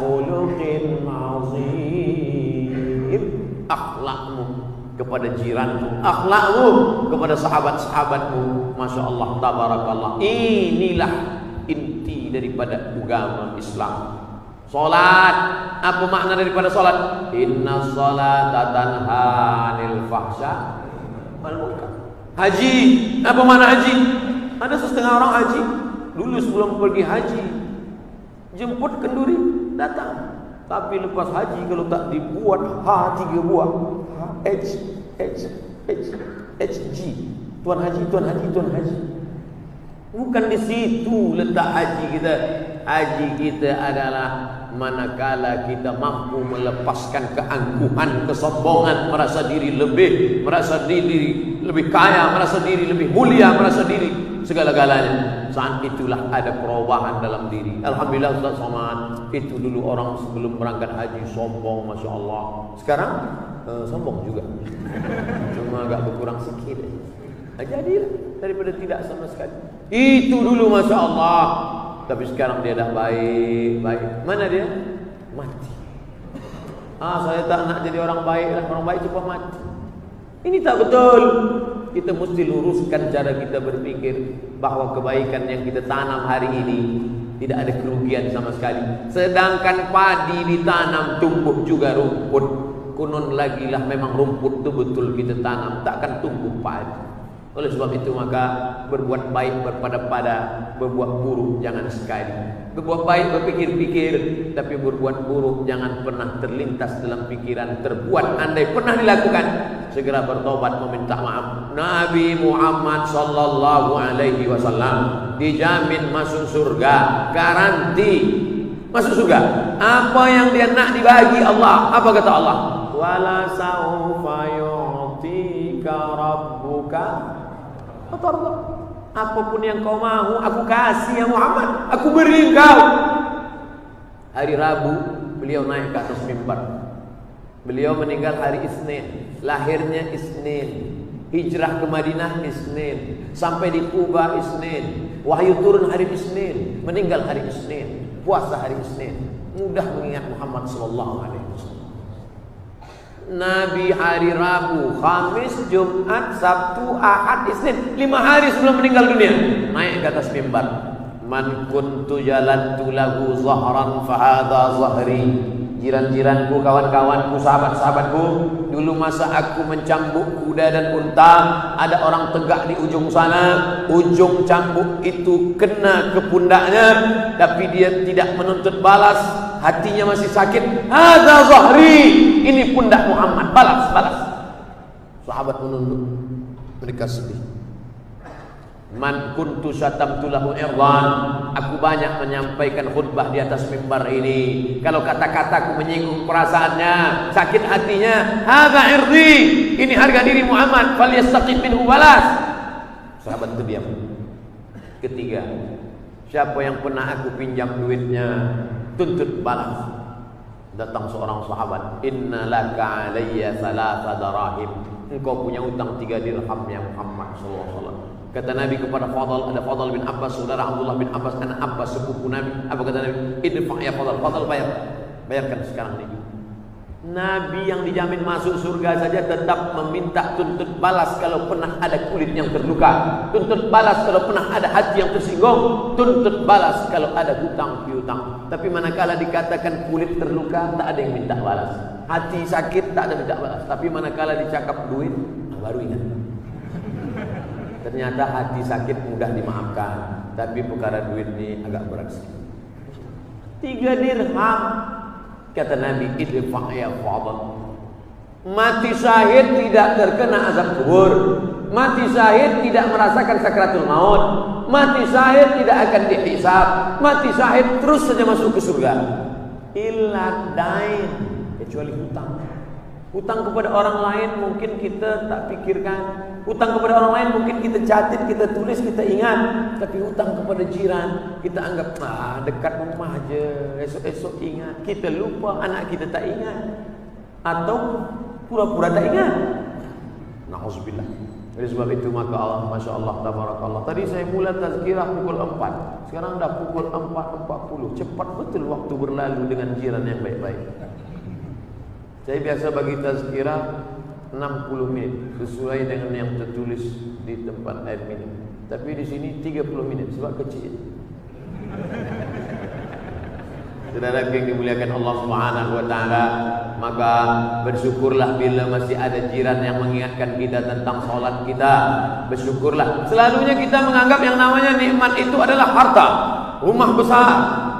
khuluqin azim. Akhlakmu kepada jiranmu, akhlakmu kepada sahabat-sahabatmu, Masya Allah, tabarakallah. Inilah inti daripada agama Islam. Salat, apa makna daripada salat? Inna salata tanha 'anil fahsya wal munkar. Haji, apa makna haji? Ada setengah orang haji dulu sebelum pergi haji jemput kenduri datang. Tapi lepas haji kalau tak dibuat H3 buah, HG, tuan haji. Bukan di situ letak haji kita. Haji kita adalah manakala kita mampu melepaskan keangkuhan, kesombongan, merasa diri lebih kaya, merasa diri lebih mulia, merasa diri segala-galanya. Saat itulah ada perubahan dalam diri. Alhamdulillah Ustaz Somad. Itu dulu orang sebelum berangkat haji sombong, Masya Allah. Sekarang sombong juga, cuma agak berkurang sikit. Jadilah daripada tidak sama sekali. Itu dulu Masya Allah. Tapi sekarang dia dah baik. Mana dia? Mati. Saya tak nak jadi orang baik lah. Orang baik cepat mati. Ini tak betul. Kita mesti luruskan cara kita berpikir bahwa kebaikan yang kita tanam hari ini tidak ada kerugian sama sekali. Sedangkan padi ditanam tumbuh juga rumput. Konon lagi lah memang rumput itu betul kita tanam, takkan tumbuh padi. Oleh sebab itu maka berbuat baik berpada-pada, berbuat buruk jangan sekali. Berbuat baik berpikir-pikir, tapi berbuat buruk jangan pernah terlintas dalam pikiran. Terbuat andai pernah dilakukan, segera bertobat meminta maaf. Nabi Muhammad sallallahu alaihi wasallam dijamin masuk surga, garanti masuk surga. Apa yang dia nak dibagi Allah. Apa kata Allah? Wala saufa yu'tika rabbuka fatarda. Apapun yang kau mahu aku kasih ya Muhammad, aku beri engkau. Hari Rabu beliau naik ke atas mimbar. Beliau meninggal hari Isnin, lahirnya Isnin, hijrah ke Madinah Isnin, sampai di Kuba Isnin, wahyu turun hari Isnin, meninggal hari Isnin, puasa hari Isnin. Mudah mengingat Muhammad sallallahu alaihi wasallam. Nabi hari Rabu, Khamis, Jumat, Sabtu, Ahad, Isnin, 5 hari sebelum meninggal dunia naik ke atas mimbar. Man kuntu jalantu lahu zahran fahadha zahri. Jiran-jiranku, kawan-kawanku, sahabat-sahabatku, dulu masa aku mencambuk kuda dan unta, ada orang tegak di ujung sana, ujung cambuk itu kena ke pundaknya, tapi dia tidak menuntut balas, hatinya masih sakit. Hadza zahri, ini pundak Muhammad, balas. Sahabat menunduk, mereka sedih. Man kuntu syatamtu lahu irdan. Aku banyak menyampaikan khutbah di atas mimbar ini. Kalau kata-kataku menyinggung perasaannya, sakit hatinya, hadza irdi, ini harga diri Muhammad, falyastaqim minhu balas. Sahabat itu diam. Ketiga, siapa yang pernah aku pinjam duitnya, tuntut balas. Datang seorang sahabat, inna laka alayya thalatha darahim. Engkau punya utang 3 dirham ya Muhammad sallallahu alaihi wasallam. Kata Nabi kepada Fadl, ada Fadl bin Abbas, saudara Abdullah bin Abbas, anak Abbas sepupu Nabi. Apa kata Nabi? Idfa ya Fadl, bayarkan sekarang ini. Nabi yang dijamin masuk surga saja tetap meminta tuntut balas kalau pernah ada kulit yang terluka, tuntut balas kalau pernah ada hati yang tersinggung, tuntut balas kalau ada hutang piutang. Tapi manakala dikatakan kulit terluka, tak ada yang minta balas. Hati sakit, tak ada minta balas. Tapi manakala dicakap duit, baru ingat. Ternyata hati sakit mudah dimaafkan, tapi perkara duit ini agak berat sekali. 3 dirham, kata Nabi, idfa' ya Fadl. Mati syahid tidak terkena azab kubur. Mati syahid tidak merasakan sakratul maut. Mati syahid tidak akan dihisab. Mati syahid terus saja masuk ke surga. Illa dain, kecuali hutang. Hutang kepada orang lain mungkin kita tak pikirkan. Hutang kepada orang lain mungkin kita catat, kita tulis, kita ingat. Tapi hutang kepada jiran kita anggap dekat rumah aja, esok-esok ingat. Kita lupa, anak kita tak ingat, atau pura-pura tak ingat. Na'udzubillah. Oleh sebab itu maka Allah, Masya Allah, tabarakallah. Tadi saya mula tazkirah pukul 4. Sekarang dah pukul 4.40. Cepat betul waktu berlalu dengan jiran yang baik-baik. Saya biasa bagi tazkirah 60 menit sesuai dengan yang tertulis di tempat admin. Tapi di sini 30 menit sebab kecil. Saudara yang dimuliakan Allah Subhanahu wa taala, maka bersyukurlah bila masih ada jiran yang mengingatkan kita tentang salat kita. Bersyukurlah. Selalunya kita menganggap yang namanya nikmat itu adalah harta, rumah besar,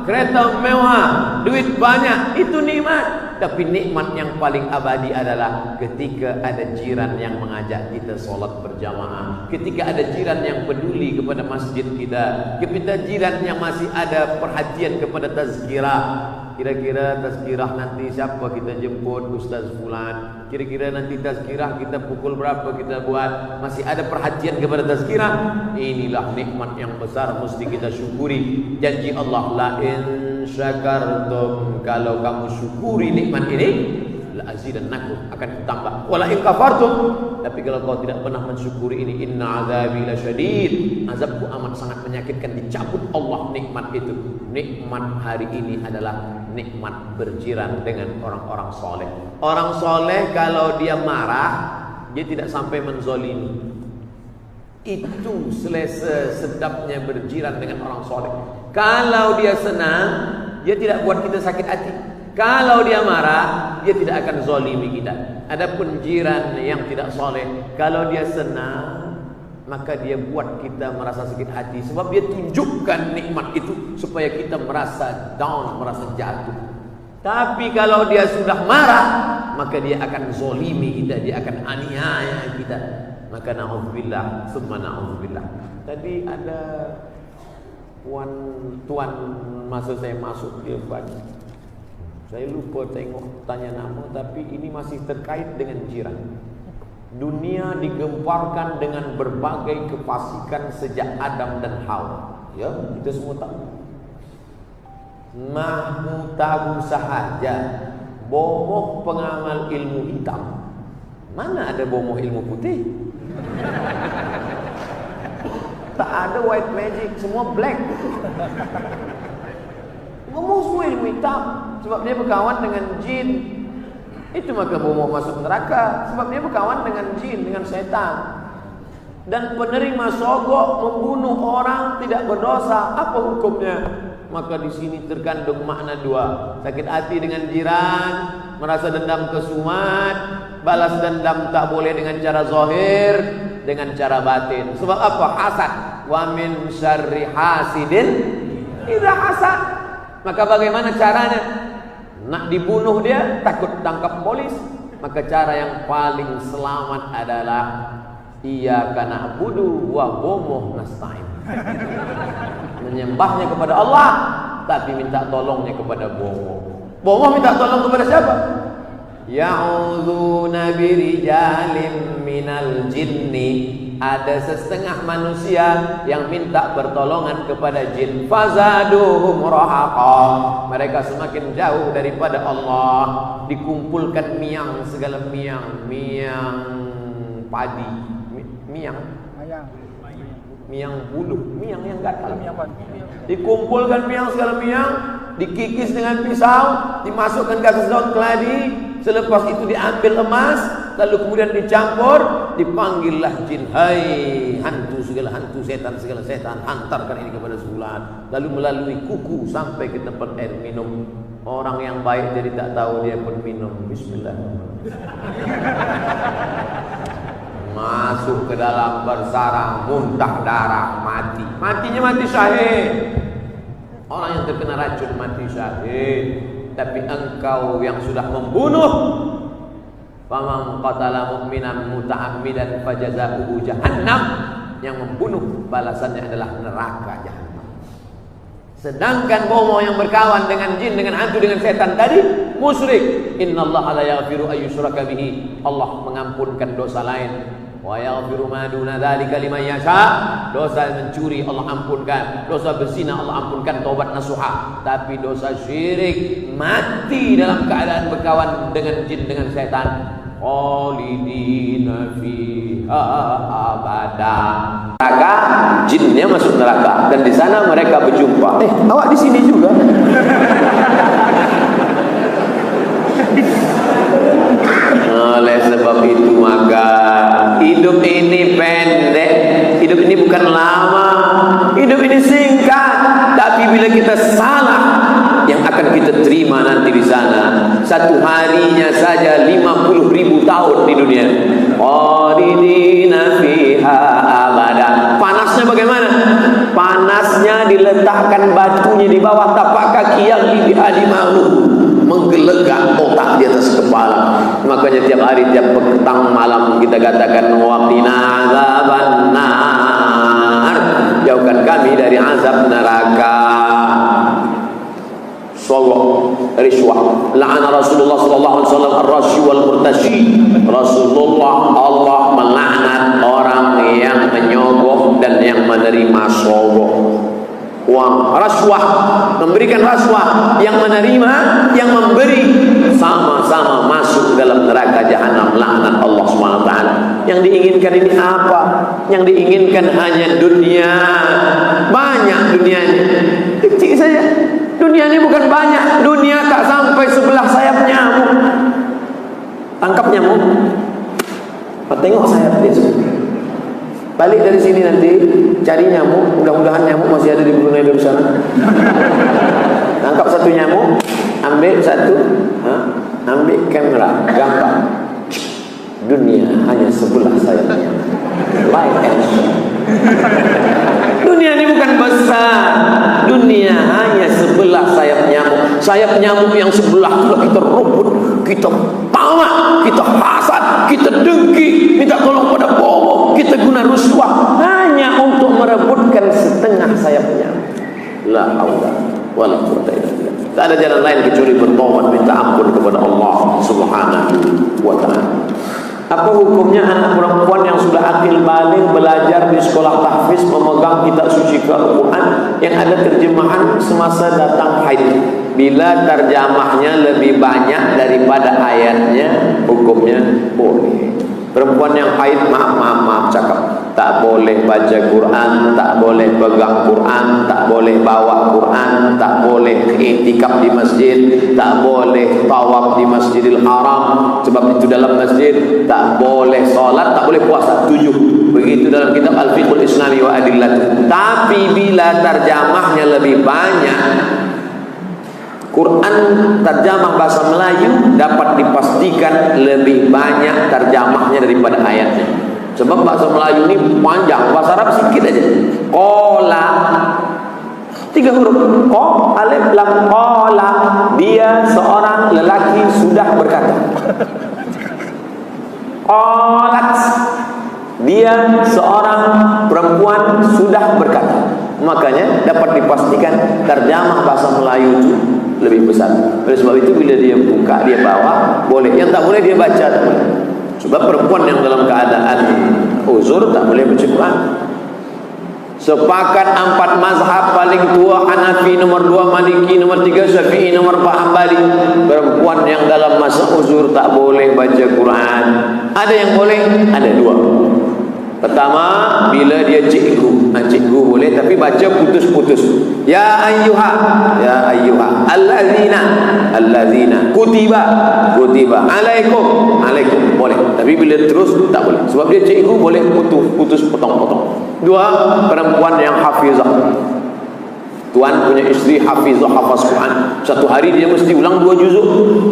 kereta mewah, duit banyak, itu nikmat. Tapi nikmat yang paling abadi adalah ketika ada jiran yang mengajak kita solat berjamaah, ketika ada jiran yang peduli kepada masjid kita, ketika jiran yang masih ada perhatian kepada tazkirah. Kira-kira tazkirah nanti siapa kita jemput, Ustaz Fulan. Kira-kira nanti tazkirah kita pukul berapa kita buat. Masih ada perhatian kepada tazkirah. Inilah nikmat yang besar, mesti kita syukuri. Janji Allah, la in syakartum, kalau kamu syukuri nikmat ini, la azidannakum, akan ditambah. Wala in kafartum, tapi kalau kau tidak pernah mensyukuri ini, inna azabi lasyadid, azabku amat sangat menyakitkan. Dicabut Allah nikmat itu. Nikmat hari ini adalah nikmat berjiran dengan orang-orang soleh. Orang soleh kalau dia marah, dia tidak sampai menzolimi. Itu selesa sedapnya berjiran dengan orang soleh. Kalau dia senang, dia tidak buat kita sakit hati. Kalau dia marah, dia tidak akan zolimi kita. Adapun jiran yang tidak soleh, kalau dia senang, maka dia buat kita merasa sakit hati. Sebab dia tunjukkan nikmat itu supaya kita merasa down, merasa jatuh. Tapi kalau dia sudah marah, maka dia akan zolimi kita, dia akan aniaya kita. Maka na'udzubillah, summa na'udzubillah. Tadi ada tuan masa saya masuk dia banyak. Saya lupa tengok tanya nama, tapi ini masih terkait dengan jiran. Dunia digemparkan dengan berbagai kefasikan sejak Adam dan Hawa. Ya, kita semua tahu. Mahu tahu sahaja bomoh pengamal ilmu hitam. Mana ada bomoh ilmu putih? Tak ada white magic, semua black. Ngomong semua ilmu hitam, sebab dia berkawan dengan jin. Itu maka bomoh masuk neraka, sebab dia berkawan dengan jin, dengan setan. Dan penerima sogok membunuh orang tidak berdosa, apa hukumnya? Maka di sini terkandung makna dua. Sakit hati dengan jiran, merasa dendam kesumat. Balas dendam tak boleh dengan cara zahir, dengan cara batin. Sebab apa? Hasad. Wa min syarri hasidin idza hasad. Maka bagaimana caranya? Nak dibunuh dia, takut tangkap polis. Maka cara yang paling selamat adalah iyyaka na'budu wa bomoh nasta'in. Menyembahnya kepada Allah, tapi minta tolongnya kepada bomoh. Bomoh minta tolong kepada siapa? Ya'udzuna birijalim minal jinni. Ada setengah manusia yang minta pertolongan kepada jin. Fazaduhum rahaqa. Mereka semakin jauh daripada Allah. Dikumpulkan miang, segala miang. Miang padi, miang buluh, miang yang gatal. Dikumpulkan miang, segala miang, dikikis dengan pisau, dimasukkan ke atas daun keladi. Selepas itu diambil emas, lalu kemudian dicampur, dipanggillah jin, hai hantu segala hantu, setan segala setan, hantarkan ini kepada Fulan. Lalu melalui kuku sampai ke tempat air minum. Orang yang baik jadi tak tahu dia pun minum. Bismillahirrahmanirrahim. Masuk ke dalam, bersarang, muntah darah, mati. Matinya mati syahid. Orang yang terkena racun mati syahid. Tapi engkau yang sudah membunuh, Faman qatala mu'minan muta'ammidan fajazaohu jahannam, yang membunuh balasannya adalah neraka jahannam. Sedangkan bomo yang berkawan dengan jin, dengan hantu, dengan setan tadi musyrik. Innallaha la yaghfiru ayyushraka bihi, Allah mengampunkan dosa lain. Wa yaghfiru ma duna dzalika liman yasha, dosa mencuri Allah ampunkan, dosa berzina Allah ampunkan taubat nasuha. Tapi dosa syirik, mati dalam keadaan berkawan dengan jin, dengan setan, khalidina fiha abada. Neraka, jinnya masuk neraka dan di sana mereka berjumpa. Awak di sini juga. Oleh sebab itu maka hidup ini pendek, hidup ini bukan lama, hidup ini singkat. Tapi bila kita salah, yang akan kita terima nanti di sana satu harinya saja 50.000 tahun di dunia. Khalidina fiha abada. Panasnya bagaimana? Panasnya diletakkan batunya di bawah tapak kaki yang lebih adimalu, menggelegak otak di atas kepala. Makanya tiap hari, tiap petang malam kita katakan waqina azabannar, jauhkan kami dari azab neraka. Sallallahu riswah. La'ana Rasulullah sallallahu alaihi wasallam ar-rashi wal murtashi. Rasulullah, Allah melaknat orang yang menyogok dan yang menerima sogok. Uang raswah, memberikan raswah, yang menerima, yang memberi, sama-sama masuk dalam neraka jahanam, laknat Allah Subhanahu wa taala. Yang diinginkan ini apa? Yang diinginkan hanya dunia. Banyak dunia ini, kecil saja. Dunia ini bukan banyak. Dunia tak sampai sebelah sayap nyamuk. Tangkap nyamuk, tengok sayap dia. Balik dari sini nanti cari nyamuk, mudah-mudahan nyamuk masih ada di Brunei Darussalam. Tangkap satu nyamuk, ambil satu, ambil kamera, gambar. Dunia hanya sebelah sayapnya. Light action. Dunia ini bukan besar. Dunia hanya sebelah sayap nyamuk. Sayap nyamuk yang sebelah itu kita rebut, kita tamak, kita hasad, kita dengki, minta tolong pada bomo, kita guna ruswah hanya untuk merebutkan setengah sayapnya. La haula wala quwwata illa billah. Tak ada jalan lain kecuali bertobat, minta ampun kepada Allah Subhanahu wa taala. Apa hukumnya anak perempuan yang sudah akil baligh belajar di sekolah tahfiz memegang kitab suci Al-Quran yang ada terjemahan semasa datang haid? Bila terjemahnya lebih banyak daripada ayatnya, hukumnya boleh. Perempuan yang haid, maaf cakap, tak boleh baca Quran, tak boleh pegang Quran, tak boleh bawa Quran, tak boleh iktikaf di masjid, tak boleh tawaf di Masjidil Haram, sebab itu dalam masjid, tak boleh salat, tak boleh puasa. 7. Begitu dalam kitab Al-Fiqhul Islami wa Adillah. Tapi bila terjemahnya lebih banyak, Quran terjemah bahasa Melayu dapat dipastikan lebih banyak terjemahnya daripada ayatnya. Sebab bahasa Melayu ini panjang, bahasa Arab sedikit aja. Qala 3 huruf, qa, alif, lam, qala. Dia seorang lelaki sudah berkata. Qalat, dia seorang perempuan sudah berkata. Makanya dapat dipastikan terjemah bahasa Melayu itu lebih besar. Oleh sebab itu bila dia buka, dia bawa, boleh. Yang tak boleh dia baca, tak boleh. Sebab perempuan yang dalam keadaan uzur tak boleh baca Quran. Sepakat 4 mazhab paling tua, Hanafi nomor 2, Maliki nomor 3, Syafi'i nomor 4, Hambali. Perempuan yang dalam masa uzur tak boleh baca Quran. Ada yang boleh, ada 2. Pertama, bila dia cikgu, cikgu boleh, tapi baca putus-putus. Ya ayyuha, allazina, kutiba, alaikum, boleh. Tapi bila terus tak boleh. Sebab dia cikgu boleh putus, potong-potong. 2, perempuan yang hafizah. Tuan punya isteri hafizah, hafaz Quran. Satu hari dia mesti ulang 2 juzuk.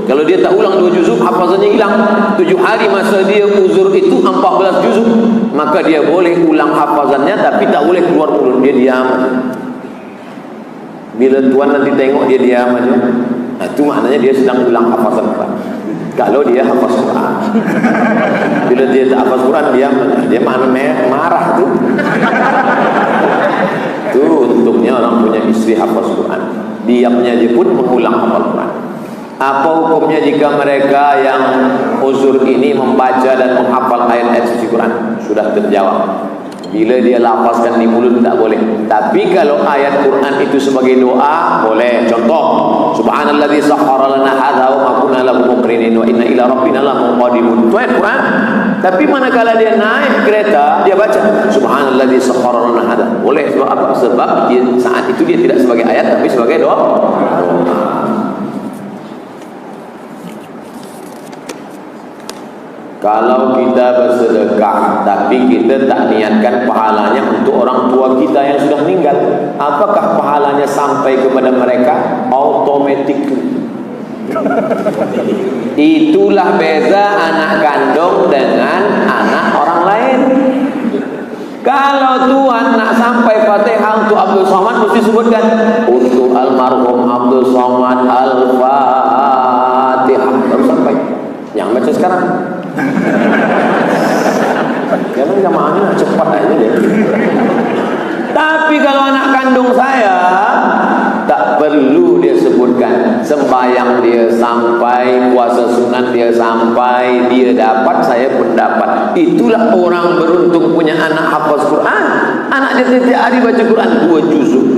Kalau dia tak ulang 2 juzuk, hafazannya hilang. 7 hari masa dia uzur itu 14 juzuk. Maka dia boleh ulang hafazannya, tapi tak boleh keluar mulut. Dia diam. Bila tuan nanti tengok dia diam aja, nah, itu maknanya dia sedang ulang hafazan Quran. Kalau dia hafaz Quran. Bila dia tak hafaz Quran, dia marah tu. Tu untungnya orang punya istri hafaz Quran. Diamnya dia pun mengulang hafal Quran. Apa hukumnya jika mereka yang uzur ini membaca dan menghafal ayat-ayat suci Quran? Sudah terjawab. Bila dia lafazkan di mulut tak boleh. Tapi kalau ayat Quran itu sebagai doa, boleh. Contoh, Subhanalladzi sakhkhara lana hadza wa ma kunna lahu muqrinin wa inna ila rabbina lamunqalimun. Itu ayat Quran. Tapi manakala dia naik kereta, dia baca Subhanalladzi sakhkhara lana hadza. Boleh. Sebab apa? Sebab dia, saat itu dia tidak sebagai ayat tapi sebagai doa. Kalau kita bersedekah tapi kita tak niatkan pahalanya untuk orang tua kita yang sudah meninggal, apakah pahalanya sampai kepada mereka? Automatically. Itulah beza anak kandung dengan anak orang lain. Kalau Tuhan nak sampai Fatihah untuk Abdul Somad, mesti sebutkan untuk almarhum Abdul Somad Al-Fatihah, baru sampai. Yang baca sekarang. Karena jamaahnya cepat aja dia. Tapi kalau anak kandung saya, tak perlu dia sebutkan. Sembahyang dia sampai, puasa sunat dia sampai, dia dapat, saya pun dapat. Itulah orang beruntung punya anak hafaz Quran. Anak dia setiap hari baca Quran 2 juzuk.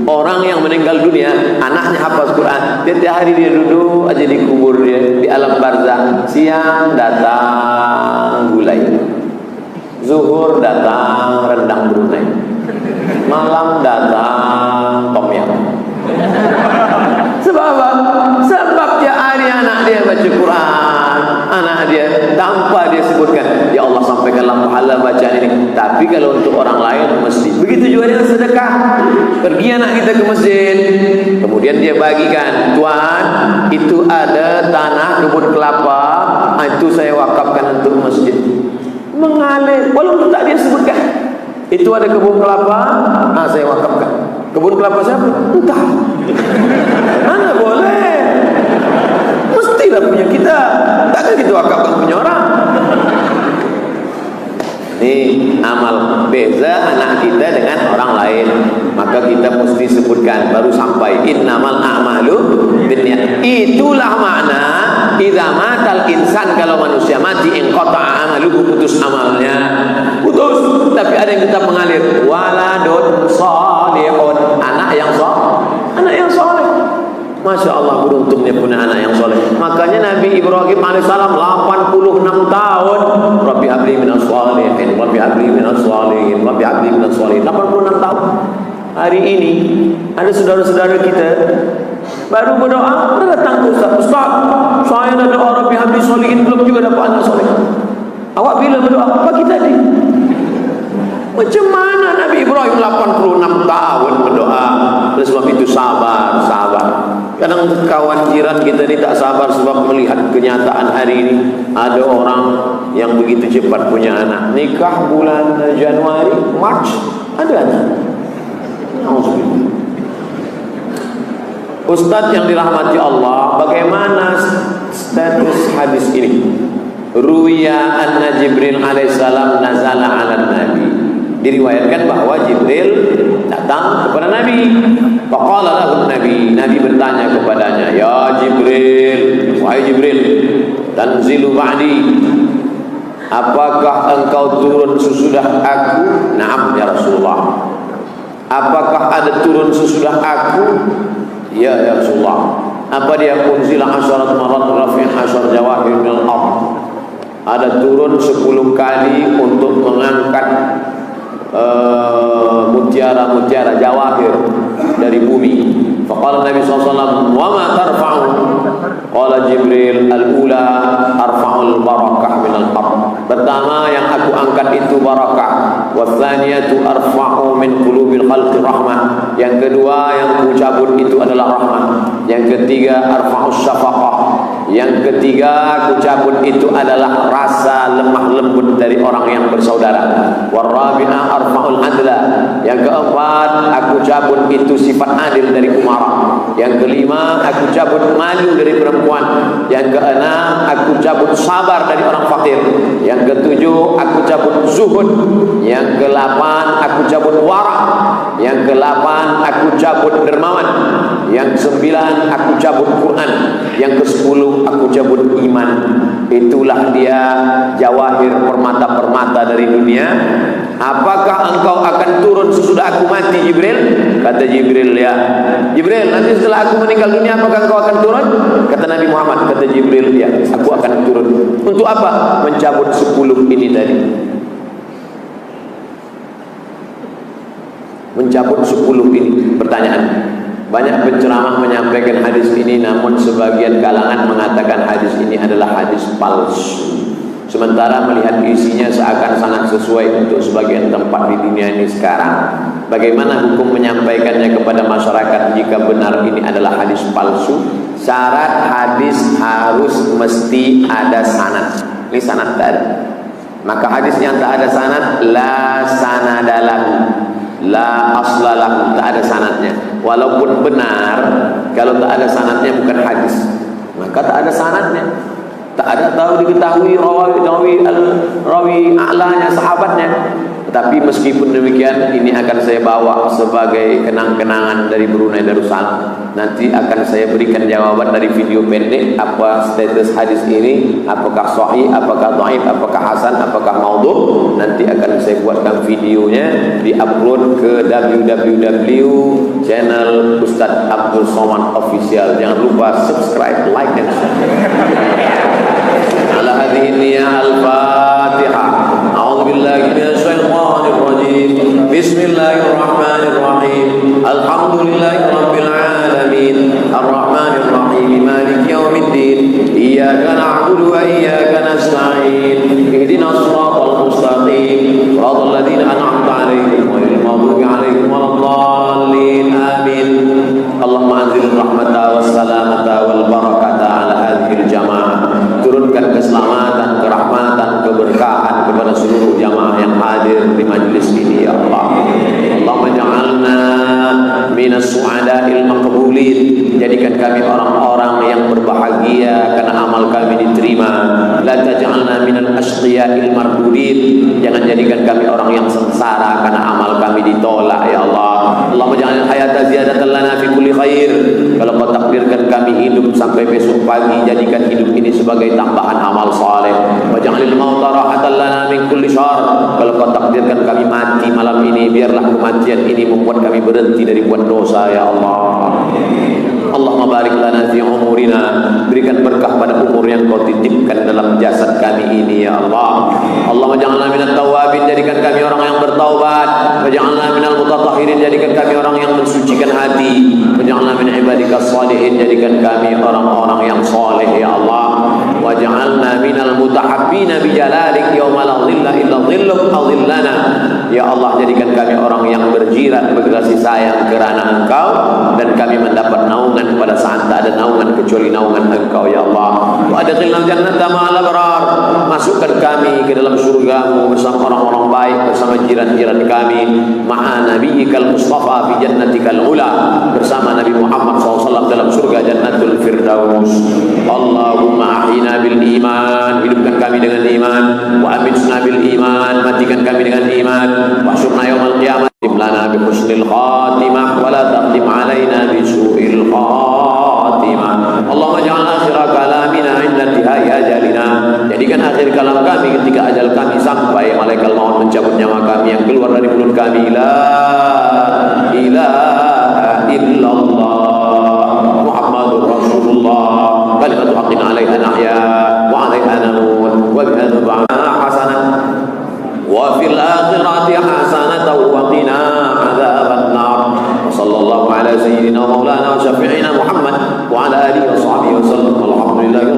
Orang yang meninggal dunia, anaknya hafaz Quran, setiap hari dia duduk aja di kubur dia, di alam barzah. Siang datang gulai, zuhur datang rendang Brunei, malam datang tom yam. Sebab apa? Sebab tiap hari anak dia baca Quran, anak dia tanpa dia sebutkan, ya Allah sampaikanlah pahala bacaan ini. Tapi kalau untuk orang lain mesti. Begitu juga dengan sedekah. Pergi anak kita ke masjid, kemudian dia bagikan, Tuhan, itu ada tanah kebun kelapa, itu saya wakafkan untuk masjid. Mengalir, walaupun tak dia sebutkan. Itu ada kebun kelapa, saya wakafkan. Kebun kelapa siapa? Entah. Mana boleh? Mestilah punya kita. Takkan kita wakafkan punya orang. Ini amal beza anak kita dengan orang lain. Maka kita mesti sebutkan baru sampai innamal a'malu binniyat. Itulah makna idza matal insan, kalau manusia mati inqata'a amaluhu, putus amalnya. Putus, tapi ada yang tetap mengalir. Waladun shalihun, anak yang soleh. Masya Allah, beruntungnya punya anak yang soleh. Makanya Nabi Ibrahim alaihissalam 86 tahun, Rabbi habli minas shalihin, Rabbi habli minas shalihin, Rabbi habli minas shalihin. 86 tahun. Hari ini ada saudara-saudara kita baru berdoa, datang ke Ustaz, saya dah doa Rabbi habli shalihin, belum juga dapat anak soleh. Awak bila berdoa? Pagi tadi. Macam mana Nabi Ibrahim 86 tahun berdoa? Oleh sebab itu sabar. Kadang kawan jiran kita ni tak sabar sebab melihat kenyataan hari ini. Ada orang yang begitu cepat punya anak. Nikah bulan Januari, Mac ada anak. Ustaz yang dirahmati Allah, bagaimana status hadis ini? Ruya anna Jibril alaihissalam nazala ala Nabi. Diriwayatkan bahwa Jibril datang kepada Nabi. Faqala lahu Nabi bertanya kepadanya, ya Jibril, wahai Jibril, tanzilu ba'di, apakah engkau turun sesudah aku? Na'am ya Rasulullah. Apakah ada turun sesudah aku? Ya Rasulullah. Apa dia? Unzila asyarat marat rafi'in asyar jawahir minal ardh. Ada turun 10 kali untuk mengangkat mutiara jawahir dari bumi. Faqala Nabi SAW, wa ma tarfa'u? Qala Jibril, al-ula arfa'ul barakah minal ardh. Pertama yang aku angkat itu barakah. Wa tsaniyatu arfa'u min qulubil khalqi rahmah. Yang kedua yang ku cabut itu adalah rahmat. Yang ketiga arfa'us syafaqah. Yang ketiga, aku cabut itu adalah rasa lemah lembut dari orang yang bersaudara. Warabi'ah arfa'ul adla. Yang keempat, aku cabut itu sifat adil dari umara. Yang kelima, aku cabut malu dari perempuan. Yang keenam, aku cabut sabar dari orang fakir. Yang ketujuh, aku cabut zuhud. Yang kedelapan, aku cabut wara. Yang kedelapan, aku cabut dermawan. Yang kesembilan, aku cabut Quran. Yang kesepuluh, aku cabut iman. Itulah dia jawahir permata-permata dari dunia. Apakah engkau akan turun sesudah aku mati, Jibril? Kata Jibril, ya. Jibril, nanti setelah aku meninggal dunia apakah engkau akan turun? Kata Nabi Muhammad. Kata Jibril, ya, aku akan turun. Untuk apa? Mencabut 10 ini tadi. Mencabut 10 ini. Pertanyaan, banyak penceramah menyampaikan hadis ini, namun sebagian kalangan mengatakan hadis ini adalah hadis palsu. Sementara melihat isinya seakan sangat sesuai untuk sebagian tempat di dunia ini sekarang. Bagaimana hukum menyampaikannya kepada masyarakat jika benar ini adalah hadis palsu? Syarat hadis harus mesti ada sanad. Ini sanad tak ada. Maka hadis yang tak ada sanad, la sanadalahu, la aslalahu, tak ada sanadnya. Walaupun benar, kalau tak ada sanadnya bukan hadis, maka tak ada sanadnya. Tak ada tahu diketahui rawi a'lanya sahabatnya. Tetapi meskipun demikian, ini akan saya bawa sebagai kenang-kenangan dari Brunei Darussalam. Nanti akan saya berikan jawaban dari video pendek apa status hadis ini, apakah sahih, apakah dhaif, apakah hasan, apakah maudhu. Nanti akan saya buatkan videonya, di-upload ke www channel Ustaz Abdul Somad Official. Jangan lupa subscribe, like dan share. Ala hadhihi niyyah al-Fatihah. A'udzu billahi minasyaitonir rajim. Bismillahirrahmanirrahim. Alhamdulillahi rabbil alamin. Arrahmanir rahim. Maliki yaumiddin. Iyyaka na'budu wa iyyaka nasta'in. Ihdinas shiratal mustaqim. Shiratal ladzina an'amta 'alaihim ghairil maghdubi 'alaihim waladdallin. Amin. Allahumma anzil rahmata was salamata wal barakata 'ala hadhil jamaah. Turunkan keselamatan, kerahmatan, keberkahan kepada seluruh jamaah yang hadir di majlis ini, ya Allah. Allahumma ja'alna minas su'ada'il maqbulin. Jadikan kami orang-orang yang berbahagia karena amal kami diterima. La taj'alna minal asqiya'il mardudin. Jangan jadikan kami orang yang sengsara karena amal kami ditolak, ya Allah. Allahumma ja'alna hayata ziyadatan lana fi kulli khair. Kalau kau takdirkan kami hidup sampai besok pagi, jadikan hidup ini sebagai tambahan amal saleh. Wa ja'alil mauta rahatan lana min kulli syarr. Kalau kau takdirkan kami mati malam ini, biarlah kematian ini membuat kami berhenti dari buat dosa, ya Allah. Allahumma barik lana fi umurina. Berikan berkah pada umur yang kau titipkan dalam jasad kami ini, ya Allah. Allahumma ja'alna minat tawabin. Jadikan kami orang yang bertaubat. Wa ja'alna minal mutatahhirin. Jadikan kami orang yang mensucikan hati. Wa ja'alna min ibadikas salihin. Jadikan kami orang-orang yang saleh, ya Allah. Wa ja'alna minal mutahabbina bi jalalik yauma la dhilla illa dhilluk adhillana. Ya Allah, jadikan kami orang yang berjiran berkasih sayang kerana Engkau, dan kami mendapat naungan pada saat tak ada naungan kecuali naungan Engkau, ya Allah. Wa adkhilna jannata ma'al abrar. Masukkan kami ke dalam surga-Mu bersama orang-orang baik, bersama jiran-jiran kami. Ma'a nabiyyikal mustafa fi jannatikal ula. Bersama Nabi Muhammad SAW dalam surga Jannatul Firdaus. Allahumma ahyina bil iman. Hidupkan kami dengan iman. Wa amitna bil iman. Matikan kami dengan iman. Wa syurna yaumal qiyamah. Lana bi husnil khatimah wa la taqdim alaina bi su'il khatimah. Allahumma ja'al akhira kalamina inda intihai ajalina. Jadikan akhir kalam kami ketika ajal kami sampai, malaikat maut mencabut nyawa kami, yang keluar dari mulut kami, la ilaha illallah Muhammadur Rasulullah kalimatu haqqin 'alaiha nahya wa 'alaiha namut wa bihadza hasanah wa fil akhirati hasanatan wa qina adzaban nar. Sallallahu ala sayyidina wa maulana wa syafi'ina Muhammad wa ala alihi wa sahbihi wa sallam. Alhamdulillah.